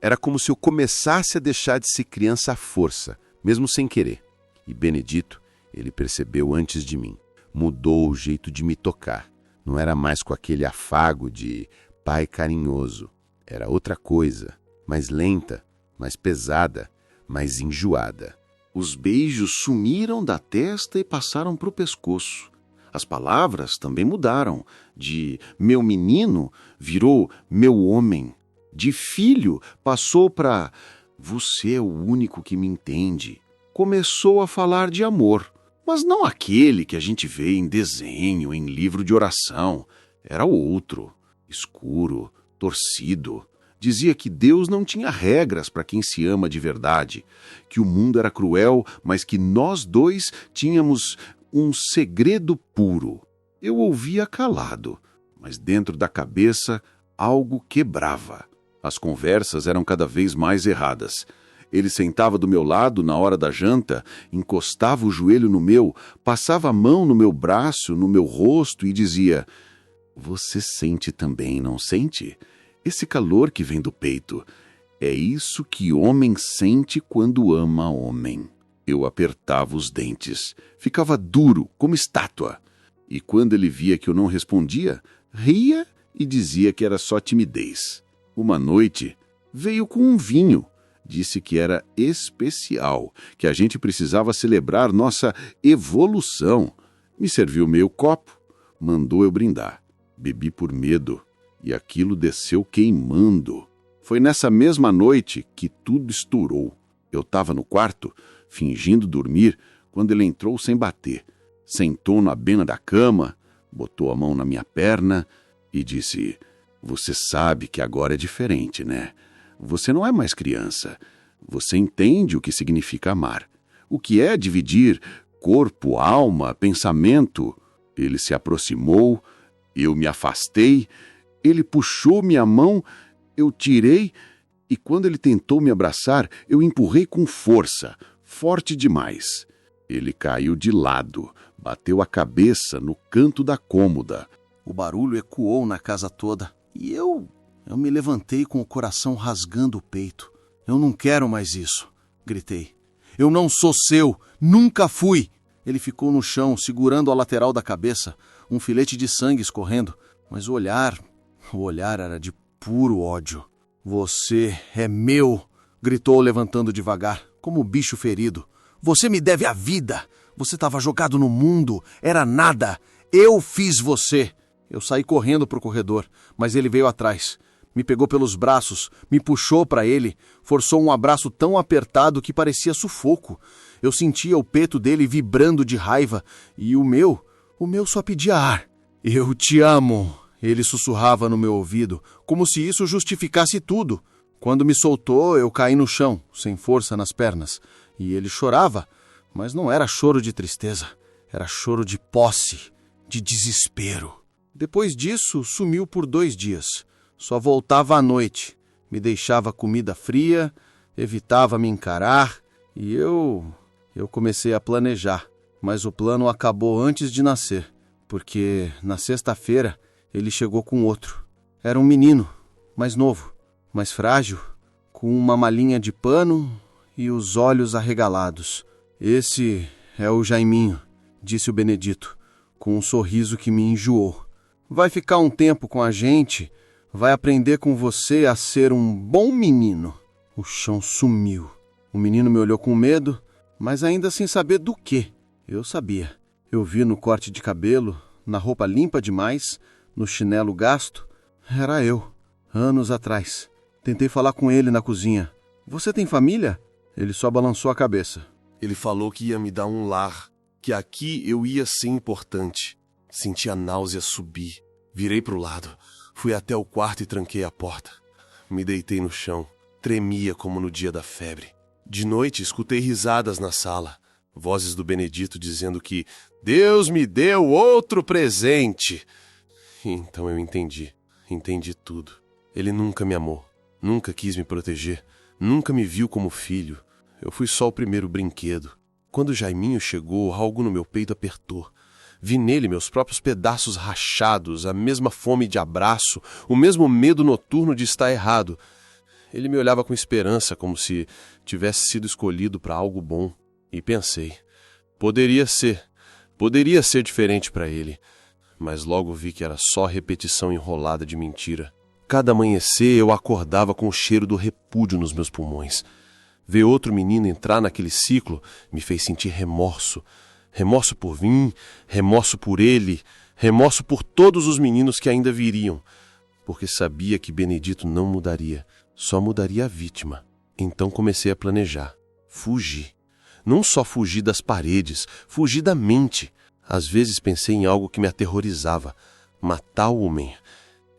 Era como se eu começasse a deixar de ser criança à força, mesmo sem querer. E Benedito, ele percebeu antes de mim. Mudou o jeito de me tocar. Não era mais com aquele afago de pai carinhoso. Era outra coisa, mais lenta, mais pesada, mais enjoada. Os beijos sumiram da testa e passaram para o pescoço. As palavras também mudaram. De meu menino virou meu homem. De filho passou para você é o único que me entende. Começou a falar de amor, mas não aquele que a gente vê em desenho, em livro de oração. Era outro, escuro, torcido. Dizia que Deus não tinha regras para quem se ama de verdade, que o mundo era cruel, mas que nós dois tínhamos um segredo puro. Eu ouvia calado, mas dentro da cabeça algo quebrava. As conversas eram cada vez mais erradas. Ele sentava do meu lado na hora da janta, encostava o joelho no meu, passava a mão no meu braço, no meu rosto e dizia: "Você sente também, não sente? Esse calor que vem do peito. É isso que homem sente quando ama homem." Eu apertava os dentes, ficava duro como estátua. E quando ele via que eu não respondia, ria e dizia que era só timidez. Uma noite, veio com um vinho. Disse que era especial, que a gente precisava celebrar nossa evolução. Me serviu meio copo, mandou eu brindar. Bebi por medo e aquilo desceu queimando. Foi nessa mesma noite que tudo estourou. Eu estava no quarto, fingindo dormir, quando ele entrou sem bater. Sentou na bena da cama, botou a mão na minha perna e disse: "Você sabe que agora é diferente, né? Você não é mais criança. Você entende o que significa amar. O que é dividir corpo, alma, pensamento." Ele se aproximou, eu me afastei, ele puxou minha mão, eu tirei, e quando ele tentou me abraçar, eu empurrei com força, forte demais. Ele caiu de lado, bateu a cabeça no canto da cômoda. O barulho ecoou na casa toda, e eu me levantei com o coração rasgando o peito. "Eu não quero mais isso", gritei. "Eu não sou seu, nunca fui." Ele ficou no chão, segurando a lateral da cabeça, um filete de sangue escorrendo, mas o olhar era de puro ódio. "Você é meu", gritou levantando devagar, como um bicho ferido. "Você me deve a vida. Você estava jogado no mundo, era nada. Eu fiz você." Eu saí correndo para o corredor, mas ele veio atrás. Me pegou pelos braços, me puxou para ele, forçou um abraço tão apertado que parecia sufoco. Eu sentia o peito dele vibrando de raiva e o meu só pedia ar. "Eu te amo", ele sussurrava no meu ouvido, como se isso justificasse tudo. Quando me soltou, eu caí no chão, sem força nas pernas, e ele chorava, mas não era choro de tristeza, era choro de posse, de desespero. Depois disso, sumiu por 2 dias. Só voltava à noite, me deixava comida fria, evitava me encarar, e eu comecei a planejar. Mas o plano acabou antes de nascer, porque na sexta-feira ele chegou com outro. Era um menino, mais novo, mais frágil, com uma malinha de pano e os olhos arregalados. "Esse é o Jaiminho", disse o Benedito, com um sorriso que me enjoou. "Vai ficar um tempo com a gente, vai aprender com você a ser um bom menino." O chão sumiu. O menino me olhou com medo, mas ainda sem saber do quê. Eu sabia. Eu vi no corte de cabelo, na roupa limpa demais, no chinelo gasto. Era eu, anos atrás. Tentei falar com ele na cozinha. "Você tem família?" Ele só balançou a cabeça. Ele falou que ia me dar um lar, que aqui eu ia ser importante. Senti a náusea subir. Virei pro lado. Fui até o quarto e tranquei a porta. Me deitei no chão. Tremia como no dia da febre. De noite, escutei risadas na sala. Vozes do Benedito dizendo que Deus me deu outro presente. Então eu entendi. Entendi tudo. Ele nunca me amou. Nunca quis me proteger. Nunca me viu como filho. Eu fui só o primeiro brinquedo. Quando Jaiminho chegou, algo no meu peito apertou. Vi nele meus próprios pedaços rachados, a mesma fome de abraço, o mesmo medo noturno de estar errado. Ele me olhava com esperança, como se tivesse sido escolhido para algo bom. E pensei, poderia ser diferente para ele. Mas logo vi que era só repetição enrolada de mentira. Cada amanhecer eu acordava com o cheiro do repúdio nos meus pulmões. Ver outro menino entrar naquele ciclo me fez sentir remorso. Remorso por mim, remorso por ele, remorso por todos os meninos que ainda viriam. Porque sabia que Benedito não mudaria, só mudaria a vítima. Então comecei a planejar. Fugir. Não só fugir das paredes, fugir da mente. Às vezes pensei em algo que me aterrorizava. Matar o homem.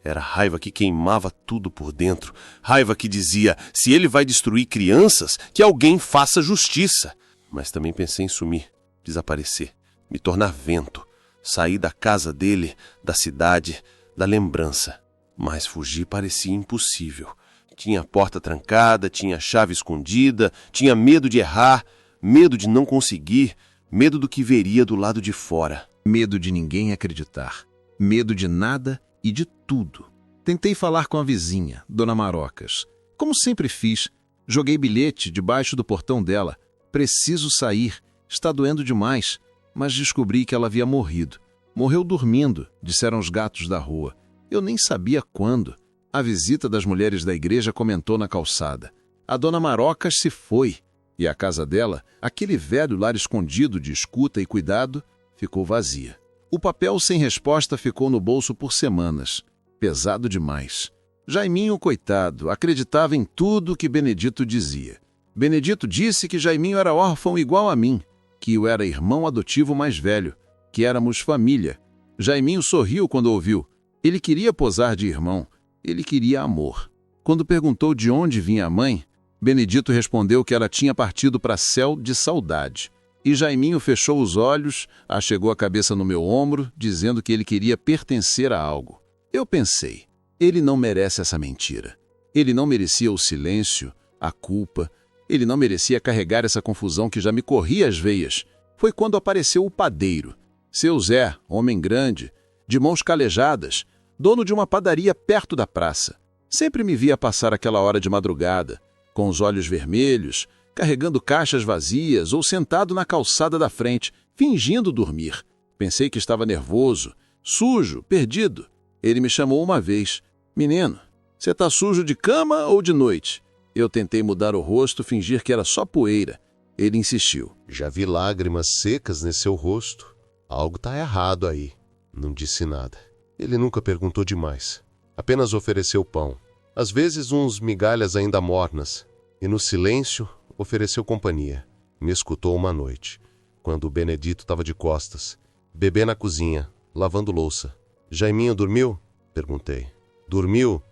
Era raiva que queimava tudo por dentro. Raiva que dizia, se ele vai destruir crianças, que alguém faça justiça. Mas também pensei em sumir, desaparecer, me tornar vento. Sair da casa dele, da cidade, da lembrança. Mas fugir parecia impossível. Tinha a porta trancada, tinha a chave escondida, tinha medo de errar, medo de não conseguir, medo do que veria do lado de fora. Medo de ninguém acreditar, medo de nada e de tudo. Tentei falar com a vizinha, Dona Marocas. Como sempre fiz, joguei bilhete debaixo do portão dela. Preciso sair, está doendo demais. Mas descobri que ela havia morrido. Morreu dormindo, disseram os gatos da rua. Eu nem sabia quando. A visita das mulheres da igreja comentou na calçada. A Dona Marocas se foi. E a casa dela, aquele velho lar escondido de escuta e cuidado, ficou vazia. O papel sem resposta ficou no bolso por semanas. Pesado demais. Jaiminho, coitado, acreditava em tudo que Benedito dizia. Benedito disse que Jaiminho era órfão igual a mim, que eu era irmão adotivo mais velho, que éramos família. Jaiminho sorriu quando ouviu. Ele queria posar de irmão. Ele queria amor. Quando perguntou de onde vinha a mãe, Benedito respondeu que ela tinha partido para céu de saudade. E Jaiminho fechou os olhos, achegou a cabeça no meu ombro, dizendo que ele queria pertencer a algo. Eu pensei, ele não merece essa mentira. Ele não merecia o silêncio, a culpa. Ele não merecia carregar essa confusão que já me corria as veias. Foi quando apareceu o padeiro. Seu Zé, homem grande, de mãos calejadas, dono de uma padaria perto da praça. Sempre me via passar aquela hora de madrugada, com os olhos vermelhos, carregando caixas vazias ou sentado na calçada da frente, fingindo dormir. Pensei que estava nervoso, sujo, perdido. Ele me chamou uma vez. Menino, você está sujo de cama ou de noite? Eu tentei mudar o rosto, fingir que era só poeira. Ele insistiu. Já vi lágrimas secas nesse seu rosto. Algo está errado aí. Não disse nada. Ele nunca perguntou demais. Apenas ofereceu pão. Às vezes uns migalhas ainda mornas. E no silêncio ofereceu companhia. Me escutou uma noite, quando o Benedito estava de costas. Bebê na cozinha, lavando louça. Jaiminho dormiu? Perguntei. Dormiu?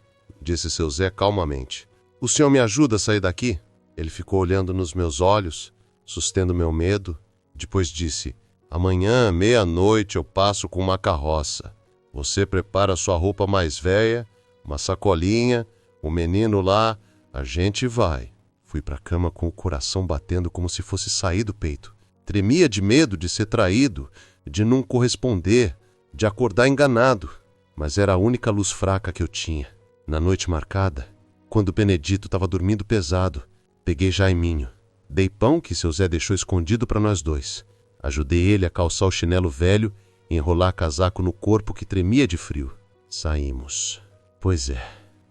Disse seu Zé calmamente. O senhor me ajuda a sair daqui? Ele ficou olhando nos meus olhos, sustendo meu medo. Depois disse, amanhã, meia-noite, eu passo com uma carroça. Você prepara sua roupa mais velha, uma sacolinha, o menino lá, a gente vai. Fui para a cama com o coração batendo como se fosse sair do peito. Tremia de medo de ser traído, de não corresponder, de acordar enganado. Mas era a única luz fraca que eu tinha. Na noite marcada, quando Benedito estava dormindo pesado, peguei Jaiminho. Dei pão que seu Zé deixou escondido para nós dois. Ajudei ele a calçar o chinelo velho e enrolar casaco no corpo que tremia de frio. Saímos. Pois é,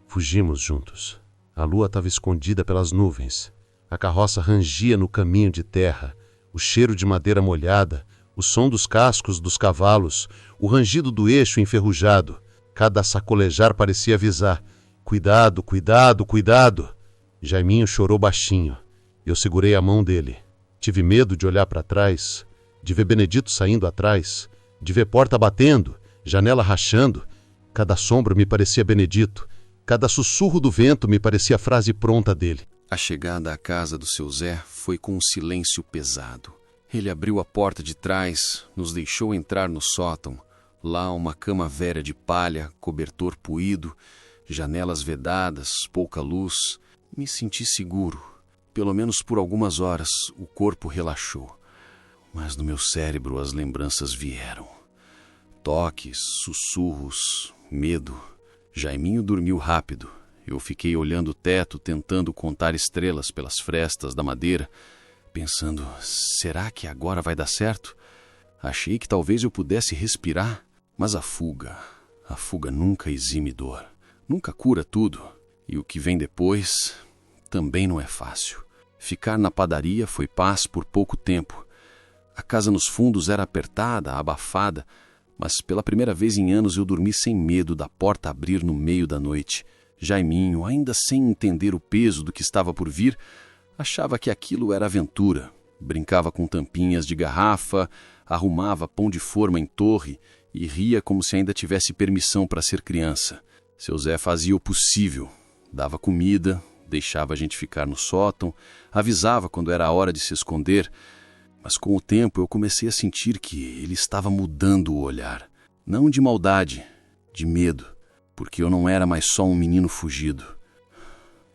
fugimos juntos. A lua estava escondida pelas nuvens. A carroça rangia no caminho de terra. O cheiro de madeira molhada, o som dos cascos dos cavalos, o rangido do eixo enferrujado. Cada sacolejar parecia avisar. Cuidado, cuidado, cuidado. Jaiminho chorou baixinho. Eu segurei a mão dele. Tive medo de olhar para trás, de ver Benedito saindo atrás, de ver porta batendo, janela rachando. Cada sombra me parecia Benedito. Cada sussurro do vento me parecia a frase pronta dele. A chegada à casa do seu Zé foi com um silêncio pesado. Ele abriu a porta de trás, nos deixou entrar no sótão. Lá uma cama velha de palha, cobertor puído, janelas vedadas, pouca luz. Me senti seguro. Pelo menos por algumas horas o corpo relaxou. Mas no meu cérebro as lembranças vieram. Toques, sussurros, medo. Jaiminho dormiu rápido. Eu fiquei olhando o teto, tentando contar estrelas pelas frestas da madeira, pensando, será que agora vai dar certo? Achei que talvez eu pudesse respirar, mas a fuga nunca exime dor, nunca cura tudo. E o que vem depois também não é fácil. Ficar na padaria foi paz por pouco tempo. A casa nos fundos era apertada, abafada, mas pela primeira vez em anos eu dormi sem medo da porta abrir no meio da noite. Jaiminho, ainda sem entender o peso do que estava por vir, achava que aquilo era aventura. Brincava com tampinhas de garrafa, arrumava pão de forma em torre e ria como se ainda tivesse permissão para ser criança. Seu Zé fazia o possível, dava comida, deixava a gente ficar no sótão, avisava quando era a hora de se esconder, mas com o tempo eu comecei a sentir que ele estava mudando o olhar. Não de maldade, de medo, porque eu não era mais só um menino fugido.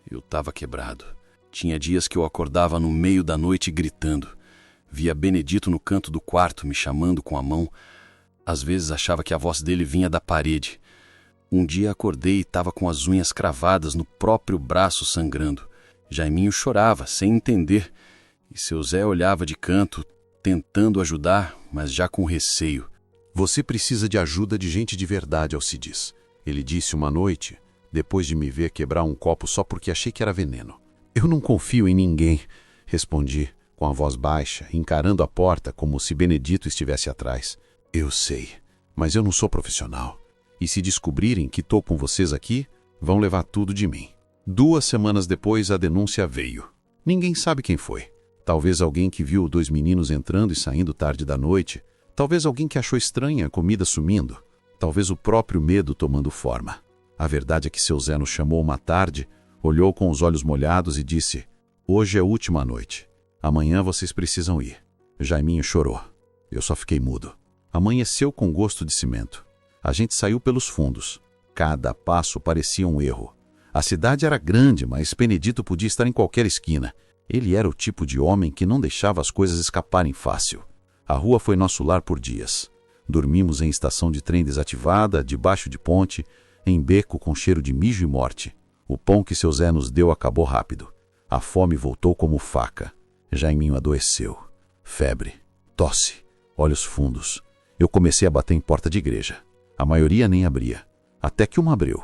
Eu estava quebrado. Tinha dias que eu acordava no meio da noite gritando. Via Benedito no canto do quarto me chamando com a mão. Às vezes achava que a voz dele vinha da parede. Um dia acordei e estava com as unhas cravadas no próprio braço sangrando. Jaiminho chorava, sem entender, e seu Zé olhava de canto, tentando ajudar, mas já com receio. Você precisa de ajuda de gente de verdade, Alcides. Ele disse uma noite, depois de me ver quebrar um copo só porque achei que era veneno. Eu não confio em ninguém, respondi, com a voz baixa, encarando a porta como se Benedito estivesse atrás. Eu sei, mas eu não sou profissional. E se descobrirem que estou com vocês aqui, vão levar tudo de mim. 2 semanas depois, a denúncia veio. Ninguém sabe quem foi. Talvez alguém que viu 2 meninos entrando e saindo tarde da noite. Talvez alguém que achou estranha a comida sumindo. Talvez o próprio medo tomando forma. A verdade é que seu Zé nos chamou uma tarde, olhou com os olhos molhados e disse: hoje é a última noite. Amanhã vocês precisam ir. Jaiminho chorou. Eu só fiquei mudo. Amanheceu com gosto de cimento. A gente saiu pelos fundos. Cada passo parecia um erro. A cidade era grande, mas Benedito podia estar em qualquer esquina. Ele era o tipo de homem que não deixava as coisas escaparem fácil. A rua foi nosso lar por dias. Dormimos em estação de trem desativada, debaixo de ponte, em beco com cheiro de mijo e morte. O pão que seu Zé nos deu acabou rápido. A fome voltou como faca. Jaiminho adoeceu. Febre, tosse, olhos fundos. Eu comecei a bater em porta de igreja. A maioria nem abria. Até que uma abriu.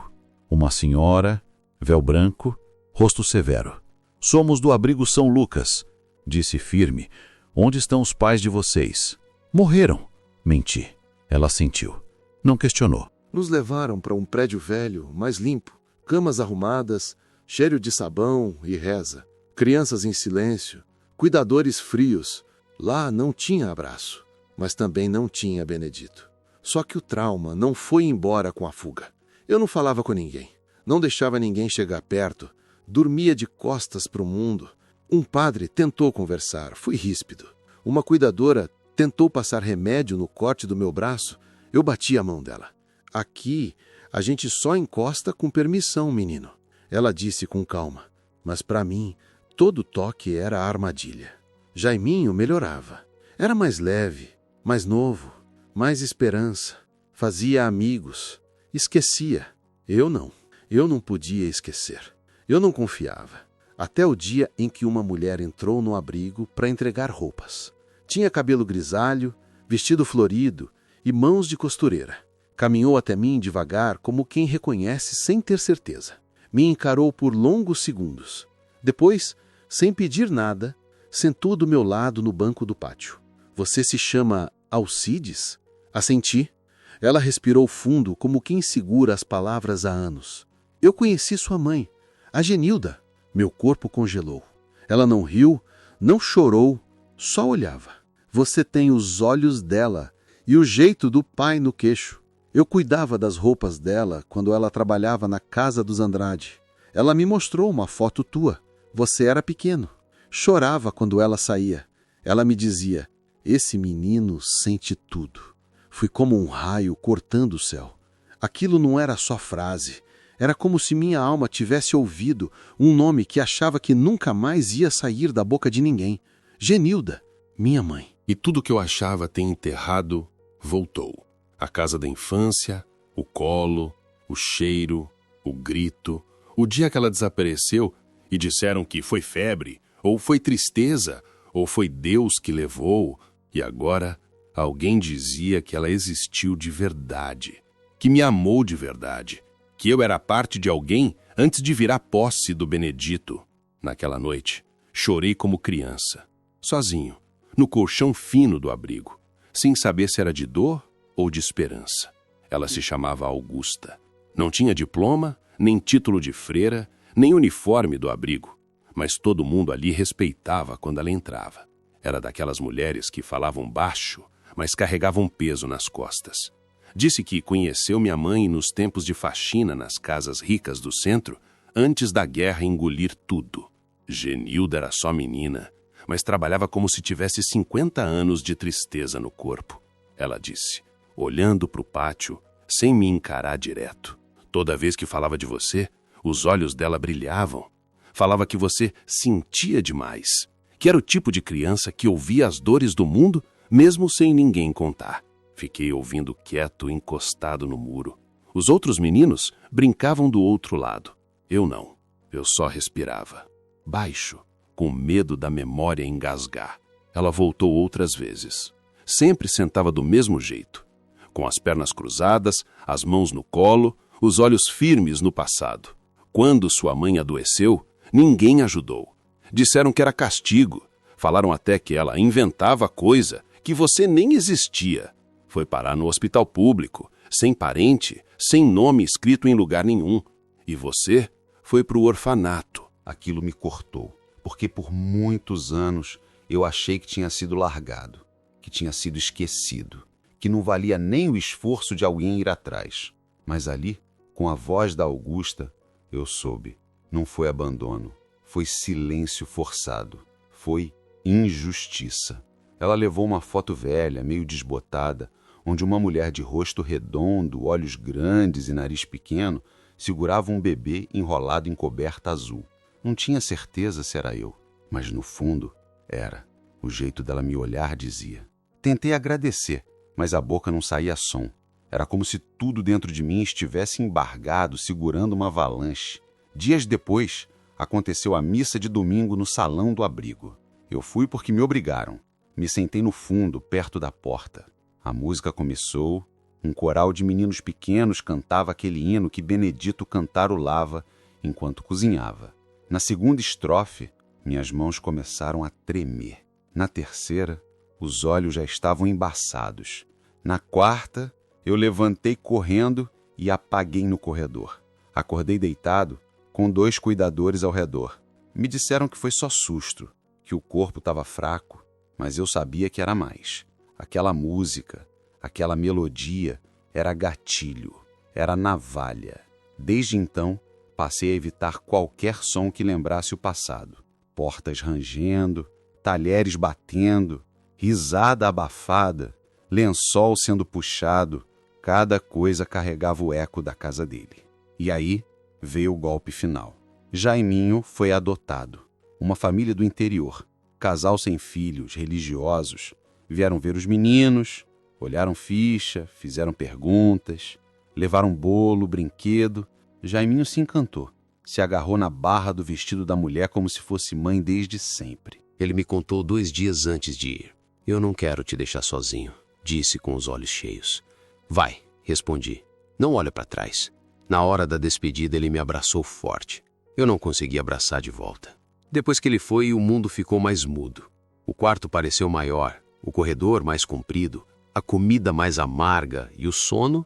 Uma senhora, véu branco, rosto severo. Somos do abrigo São Lucas, disse firme. Onde estão os pais de vocês? Morreram. Menti. Ela sentiu. Não questionou. Nos levaram para um prédio velho, mais limpo, camas arrumadas, cheiro de sabão e reza. Crianças em silêncio, cuidadores frios. Lá não tinha abraço, mas também não tinha Benedito. Só que o trauma não foi embora com a fuga. Eu não falava com ninguém, não deixava ninguém chegar perto, dormia de costas para o mundo. Um padre tentou conversar, fui ríspido. Uma cuidadora tentou passar remédio no corte do meu braço, eu bati a mão dela. Aqui, a gente só encosta com permissão, menino. Ela disse com calma, mas para mim, todo toque era armadilha. Jaiminho melhorava. Era mais leve, mais novo, mais esperança. Fazia amigos. Esquecia. Eu não podia esquecer. Eu não confiava. Até o dia em que uma mulher entrou no abrigo para entregar roupas. Tinha cabelo grisalho, vestido florido e mãos de costureira. Caminhou até mim devagar, como quem reconhece sem ter certeza. Me encarou por longos segundos. Depois, sem pedir nada, sentou do meu lado no banco do pátio. Você se chama Alcides? Assenti. Ela respirou fundo, como quem segura as palavras há anos. Eu conheci sua mãe, a Genilda. Meu corpo congelou. Ela não riu, não chorou, só olhava. Você tem os olhos dela e o jeito do pai no queixo. Eu cuidava das roupas dela quando ela trabalhava na casa dos Andrade. Ela me mostrou uma foto tua. Você era pequeno. Chorava quando ela saía. Ela me dizia: esse menino sente tudo. Fui como um raio cortando o céu. Aquilo não era só frase. Era como se minha alma tivesse ouvido um nome que achava que nunca mais ia sair da boca de ninguém. Genilda, minha mãe. E tudo que eu achava ter enterrado, voltou. A casa da infância, o colo, o cheiro, o grito. O dia que ela desapareceu e disseram que foi febre, ou foi tristeza, ou foi Deus que levou, e agora alguém dizia que ela existiu de verdade, que me amou de verdade, que eu era parte de alguém antes de virar posse do Benedito. Naquela noite, chorei como criança, sozinho, no colchão fino do abrigo, sem saber se era de dor ou de esperança. Ela se chamava Augusta. Não tinha diploma, nem título de freira, nem uniforme do abrigo, mas todo mundo ali respeitava quando ela entrava. Era daquelas mulheres que falavam baixo, mas carregavam peso nas costas. Disse que conheceu minha mãe nos tempos de faxina nas casas ricas do centro, antes da guerra engolir tudo. Genilda era só menina, mas trabalhava como se tivesse 50 anos de tristeza no corpo. Ela disse, olhando para o pátio, sem me encarar direto. Toda vez que falava de você, os olhos dela brilhavam. Falava que você sentia demais, que era o tipo de criança que ouvia as dores do mundo, mesmo sem ninguém contar. Fiquei ouvindo quieto, encostado no muro. Os outros meninos brincavam do outro lado. Eu não. Eu só respirava. Baixo, com medo da memória engasgar. Ela voltou outras vezes. Sempre sentava do mesmo jeito, com as pernas cruzadas, as mãos no colo, os olhos firmes no passado. Quando sua mãe adoeceu, ninguém ajudou. Disseram que era castigo. Falaram até que ela inventava coisa, que você nem existia. Foi parar no hospital público, sem parente, sem nome escrito em lugar nenhum. E você foi para o orfanato. Aquilo me cortou, porque por muitos anos eu achei que tinha sido largado, que tinha sido esquecido, que não valia nem o esforço de alguém ir atrás. Mas ali, com a voz da Augusta, eu soube. Não foi abandono, foi silêncio forçado, foi injustiça. Ela levou uma foto velha, meio desbotada, onde uma mulher de rosto redondo, olhos grandes e nariz pequeno segurava um bebê enrolado em coberta azul. Não tinha certeza se era eu, mas no fundo era. O jeito dela me olhar dizia. Tentei agradecer, mas a boca não saía som. Era como se tudo dentro de mim estivesse embargado, segurando uma avalanche. Dias depois, aconteceu a missa de domingo no salão do abrigo. Eu fui porque me obrigaram. Me sentei no fundo, perto da porta. A música começou. Um coral de meninos pequenos cantava aquele hino que Benedito cantarolava enquanto cozinhava. Na segunda estrofe, minhas mãos começaram a tremer. Na terceira, os olhos já estavam embaçados. Na quarta, eu levantei correndo e apaguei no corredor. Acordei deitado, com 2 cuidadores ao redor. Me disseram que foi só susto, que o corpo estava fraco, mas eu sabia que era mais. Aquela música, aquela melodia, era gatilho, era navalha. Desde então, passei a evitar qualquer som que lembrasse o passado. Portas rangendo, talheres batendo, risada abafada, lençol sendo puxado, cada coisa carregava o eco da casa dele. E aí veio o golpe final. Jaiminho foi adotado. Uma família do interior, casal sem filhos, religiosos, vieram ver os meninos, olharam ficha, fizeram perguntas, levaram bolo, brinquedo. Jaiminho se encantou, se agarrou na barra do vestido da mulher como se fosse mãe desde sempre. Ele me contou 2 dias antes de ir. Eu não quero te deixar sozinho, disse com os olhos cheios. Vai, respondi. Não olha para trás. Na hora da despedida, ele me abraçou forte. Eu não consegui abraçar de volta. Depois que ele foi, o mundo ficou mais mudo. O quarto pareceu maior, o corredor mais comprido, a comida mais amarga e o sono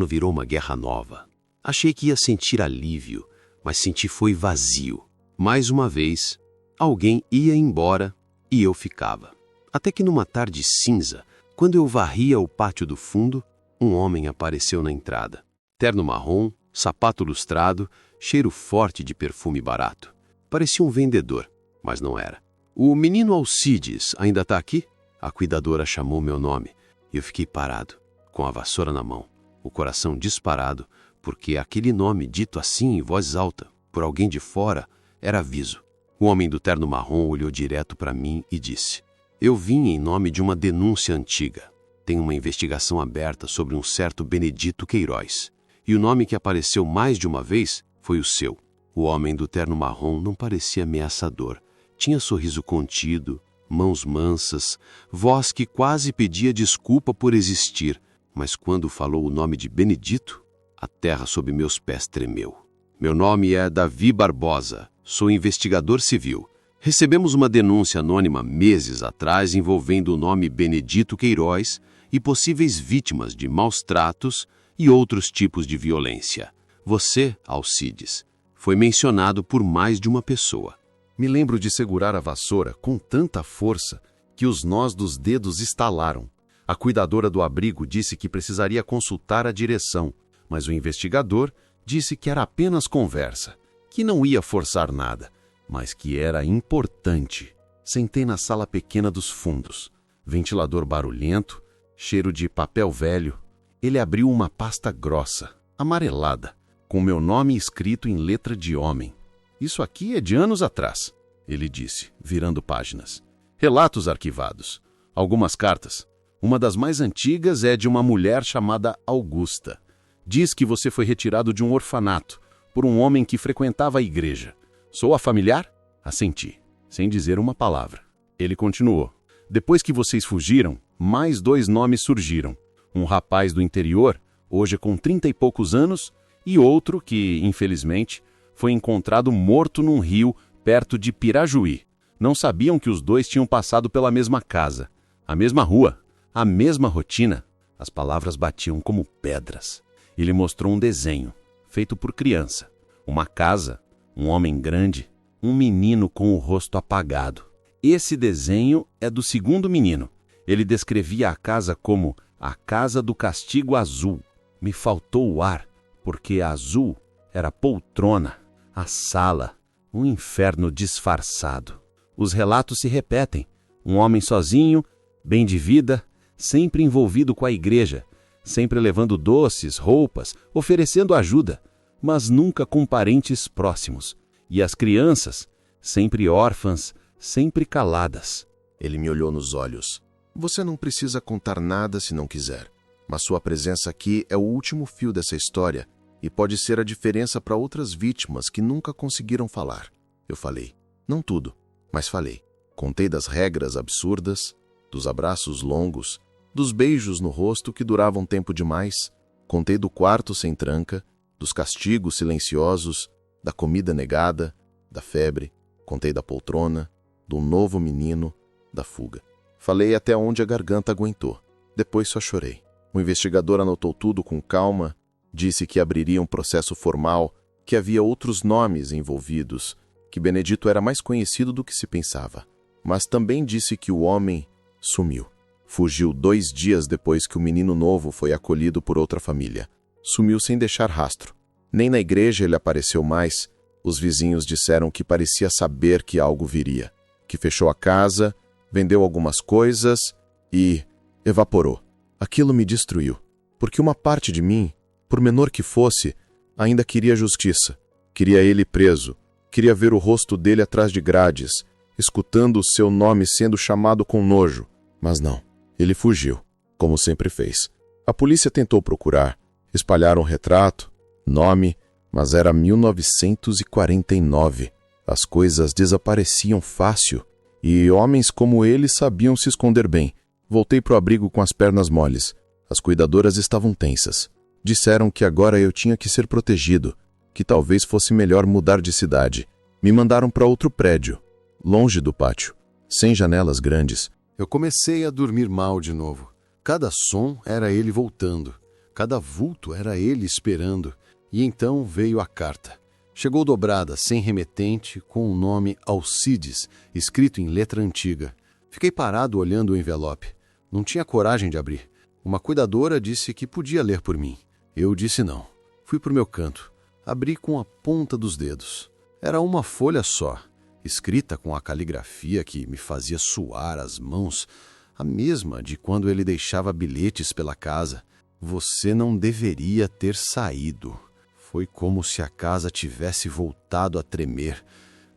virou uma guerra nova. Achei que ia sentir alívio, mas senti foi vazio. Mais uma vez, alguém ia embora e eu ficava. Até que numa tarde cinza, quando eu varria o pátio do fundo, um homem apareceu na entrada. Terno marrom, sapato lustrado, cheiro forte de perfume barato. Parecia um vendedor, mas não era. O menino Alcides ainda está aqui? A cuidadora chamou meu nome e eu fiquei parado, com a vassoura na mão, o coração disparado, porque aquele nome dito assim em voz alta, por alguém de fora, era aviso. O homem do terno marrom olhou direto para mim e disse: Eu vim em nome de uma denúncia antiga. Tem uma investigação aberta sobre um certo Benedito Queiroz. E o nome que apareceu mais de uma vez foi o seu. O homem do terno marrom não parecia ameaçador. Tinha sorriso contido, mãos mansas, voz que quase pedia desculpa por existir. Mas quando falou o nome de Benedito, a terra sob meus pés tremeu. Meu nome é Davi Barbosa. Sou investigador civil. Recebemos uma denúncia anônima meses atrás envolvendo o nome Benedito Queiroz e possíveis vítimas de maus tratos e outros tipos de violência. Você, Alcides, foi mencionado por mais de uma pessoa. Me lembro de segurar a vassoura com tanta força que os nós dos dedos estalaram. A cuidadora do abrigo disse que precisaria consultar a direção, mas o investigador disse que era apenas conversa, que não ia forçar nada, mas que era importante. Sentei na sala pequena dos fundos. Ventilador barulhento, cheiro de papel velho. Ele abriu uma pasta grossa, amarelada, com meu nome escrito em letra de homem. Isso aqui é de anos atrás, ele disse, virando páginas. Relatos arquivados. Algumas cartas. Uma das mais antigas é de uma mulher chamada Augusta. Diz que você foi retirado de um orfanato por um homem que frequentava a igreja. Soa familiar? Assenti, sem dizer uma palavra. Ele continuou. Depois que vocês fugiram, mais 2 nomes surgiram. Um rapaz do interior, hoje com 30 e poucos anos, e outro que, infelizmente, foi encontrado morto num rio perto de Pirajuí. Não sabiam que os 2 tinham passado pela mesma casa, a mesma rua, a mesma rotina. As palavras batiam como pedras. Ele mostrou um desenho, feito por criança. Uma casa, um homem grande, um menino com o rosto apagado. Esse desenho é do segundo menino. Ele descrevia a casa como a casa do castigo azul. Me faltou o ar, porque azul era poltrona, a sala, um inferno disfarçado. Os relatos se repetem. Um homem sozinho, bem de vida, sempre envolvido com a igreja, sempre levando doces, roupas, oferecendo ajuda, mas nunca com parentes próximos. E as crianças, sempre órfãs, sempre caladas. Ele me olhou nos olhos. Você não precisa contar nada se não quiser, mas sua presença aqui é o último fio dessa história e pode ser a diferença para outras vítimas que nunca conseguiram falar. Eu falei. Não tudo, mas falei. Contei das regras absurdas, dos abraços longos, dos beijos no rosto que duravam tempo demais. Contei do quarto sem tranca, dos castigos silenciosos, da comida negada, da febre. Contei da poltrona, do novo menino, da fuga. Falei até onde a garganta aguentou. Depois só chorei. O investigador anotou tudo com calma, disse que abriria um processo formal, que havia outros nomes envolvidos, que Benedito era mais conhecido do que se pensava. Mas também disse que o homem sumiu. Fugiu 2 dias depois que o menino novo foi acolhido por outra família. Sumiu sem deixar rastro. Nem na igreja ele apareceu mais. Os vizinhos disseram que parecia saber que algo viria. Que fechou a casa, vendeu algumas coisas e evaporou. Aquilo me destruiu, porque uma parte de mim, por menor que fosse, ainda queria justiça. Queria ele preso. Queria ver o rosto dele atrás de grades, escutando o seu nome sendo chamado com nojo. Mas não. Ele fugiu, como sempre fez. A polícia tentou procurar. Espalharam retrato, nome, mas era 1949. As coisas desapareciam fácil, e homens como ele sabiam se esconder bem. Voltei pro abrigo com as pernas moles. As cuidadoras estavam tensas. Disseram que agora eu tinha que ser protegido, que talvez fosse melhor mudar de cidade. Me mandaram para outro prédio, longe do pátio, sem janelas grandes. Eu comecei a dormir mal de novo. Cada som era ele voltando. Cada vulto era ele esperando. E então veio a carta. Chegou dobrada, sem remetente, com o nome Alcides, escrito em letra antiga. Fiquei parado olhando o envelope. Não tinha coragem de abrir. Uma cuidadora disse que podia ler por mim. Eu disse não. Fui pro meu canto. Abri com a ponta dos dedos. Era uma folha só, escrita com a caligrafia que me fazia suar as mãos, a mesma de quando ele deixava bilhetes pela casa. Você não deveria ter saído. Foi como se a casa tivesse voltado a tremer.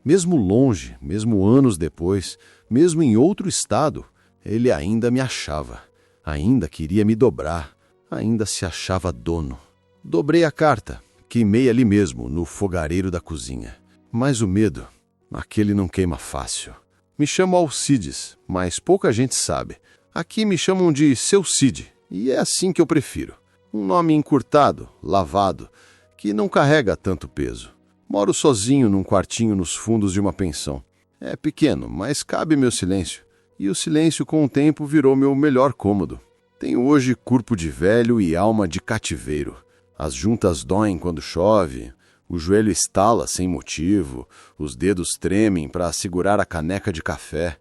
Mesmo longe, mesmo anos depois, mesmo em outro estado, ele ainda me achava. Ainda queria me dobrar, ainda se achava dono. Dobrei a carta, queimei ali mesmo, no fogareiro da cozinha. Mas o medo, aquele não queima fácil. Me chamo Alcides, mas pouca gente sabe. Aqui me chamam de Seu Cid, e é assim que eu prefiro. Um nome encurtado, lavado, que não carrega tanto peso. Moro sozinho num quartinho nos fundos de uma pensão. É pequeno, mas cabe meu silêncio. E o silêncio com o tempo virou meu melhor cômodo. Tenho hoje corpo de velho e alma de cativeiro. As juntas doem quando chove, o joelho estala sem motivo, os dedos tremem para segurar a caneca de café.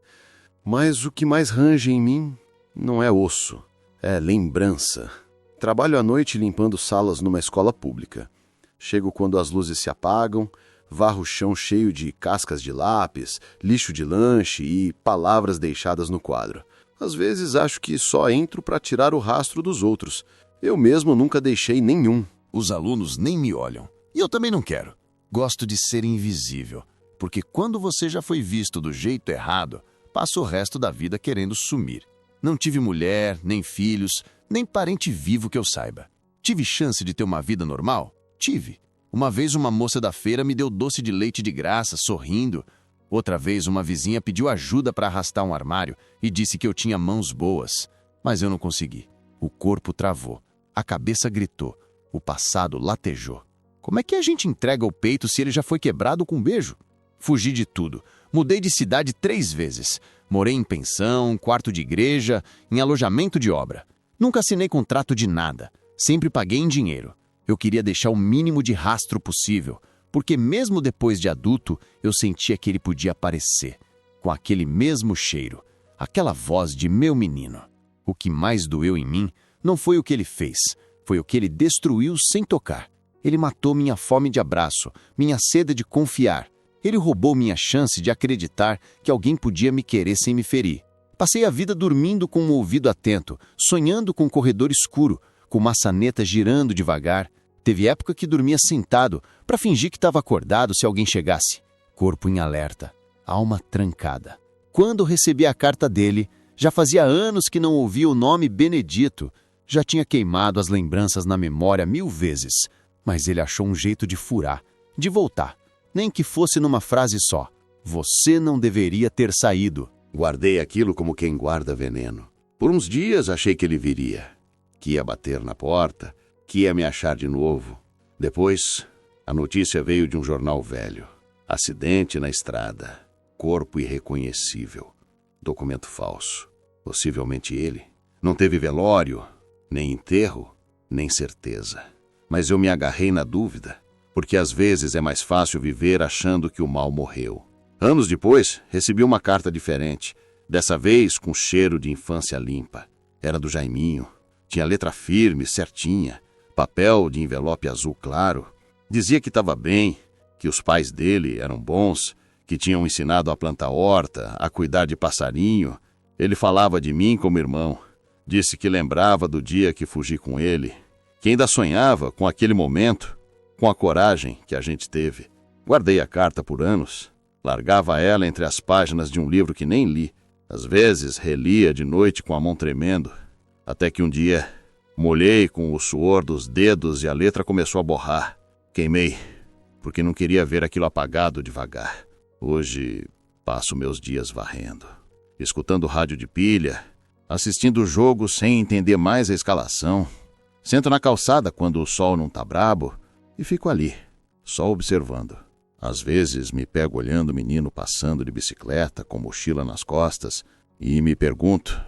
Mas o que mais range em mim não é osso, é lembrança. Trabalho à noite limpando salas numa escola pública. Chego quando as luzes se apagam, varro o chão cheio de cascas de lápis, lixo de lanche e palavras deixadas no quadro. Às vezes acho que só entro para tirar o rastro dos outros. Eu mesmo nunca deixei nenhum. Os alunos nem me olham. E eu também não quero. Gosto de ser invisível, porque quando você já foi visto do jeito errado, passa o resto da vida querendo sumir. Não tive mulher, nem filhos, nem parente vivo que eu saiba. Tive chance de ter uma vida normal? Tive. Uma vez uma moça da feira me deu doce de leite de graça, sorrindo. Outra vez uma vizinha pediu ajuda para arrastar um armário e disse que eu tinha mãos boas. Mas eu não consegui. O corpo travou. A cabeça gritou. O passado latejou. Como é que a gente entrega o peito se ele já foi quebrado com um beijo? Fugi de tudo. Mudei de cidade 3 vezes. Morei em pensão, quarto de igreja, em alojamento de obra. Nunca assinei contrato de nada. Sempre paguei em dinheiro. Eu queria deixar o mínimo de rastro possível, porque mesmo depois de adulto, eu sentia que ele podia aparecer, com aquele mesmo cheiro, aquela voz de meu menino. O que mais doeu em mim não foi o que ele fez, foi o que ele destruiu sem tocar. Ele matou minha fome de abraço, minha sede de confiar. Ele roubou minha chance de acreditar que alguém podia me querer sem me ferir. Passei a vida dormindo com um ouvido atento, sonhando com um corredor escuro, com maçaneta girando devagar. Teve época que dormia sentado, para fingir que estava acordado se alguém chegasse. Corpo em alerta, alma trancada. Quando recebi a carta dele, já fazia anos que não ouvia o nome Benedito. Já tinha queimado as lembranças na memória 1000 vezes. Mas ele achou um jeito de furar, de voltar. Nem que fosse numa frase só. Você não deveria ter saído. Guardei aquilo como quem guarda veneno. Por uns dias achei que ele viria, que ia bater na porta, que ia me achar de novo. Depois, a notícia veio de um jornal velho. Acidente na estrada. Corpo irreconhecível. Documento falso. Possivelmente ele. Não teve velório, nem enterro, nem certeza. Mas eu me agarrei na dúvida, porque às vezes é mais fácil viver achando que o mal morreu. Anos depois, recebi uma carta diferente, dessa vez com cheiro de infância limpa. Era do Jaiminho. Tinha letra firme, certinha, papel de envelope azul claro. Dizia que estava bem, que os pais dele eram bons, que tinham ensinado a plantar horta, a cuidar de passarinho. Ele falava de mim como irmão. Disse que lembrava do dia que fugi com ele, que ainda sonhava com aquele momento, com a coragem que a gente teve. Guardei a carta por anos. Largava ela entre as páginas de um livro que nem li. Às vezes relia de noite com a mão tremendo. Até que um dia molhei com o suor dos dedos e a letra começou a borrar. Queimei, porque não queria ver aquilo apagado devagar. Hoje passo meus dias varrendo, escutando rádio de pilha, assistindo o jogo sem entender mais a escalação. Sento na calçada quando o sol não tá brabo e fico ali, só observando. Às vezes me pego olhando o menino passando de bicicleta com mochila nas costas e me pergunto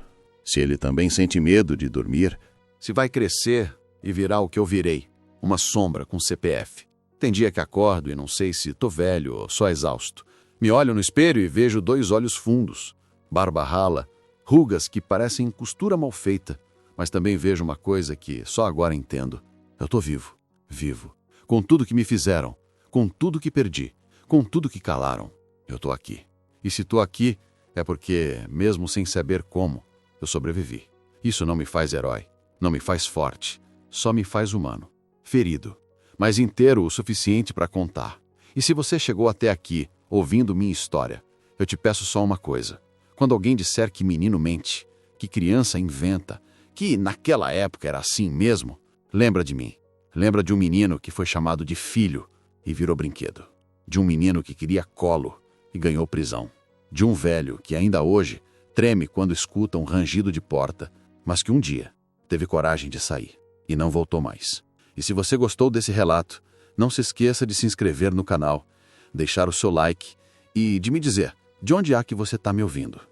se ele também sente medo de dormir, se vai crescer e virar o que eu virei, uma sombra com CPF. Tem dia que acordo e não sei se tô velho ou só exausto. Me olho no espelho e vejo 2 olhos fundos, barba rala, rugas que parecem costura mal feita, mas também vejo uma coisa que só agora entendo. Eu tô vivo, vivo, com tudo que me fizeram, com tudo que perdi, com tudo que calaram. Eu tô aqui. E se tô aqui, é porque, mesmo sem saber como, eu sobrevivi. Isso não me faz herói, não me faz forte, só me faz humano, ferido, mas inteiro o suficiente para contar. E se você chegou até aqui, ouvindo minha história, eu te peço só uma coisa. Quando alguém disser que menino mente, que criança inventa, que naquela época era assim mesmo, lembra de mim. Lembra de um menino que foi chamado de filho e virou brinquedo. De um menino que queria colo e ganhou prisão. De um velho que ainda hoje treme quando escuta um rangido de porta, mas que um dia teve coragem de sair e não voltou mais. E se você gostou desse relato, não se esqueça de se inscrever no canal, deixar o seu like e de me dizer de onde é que você está me ouvindo.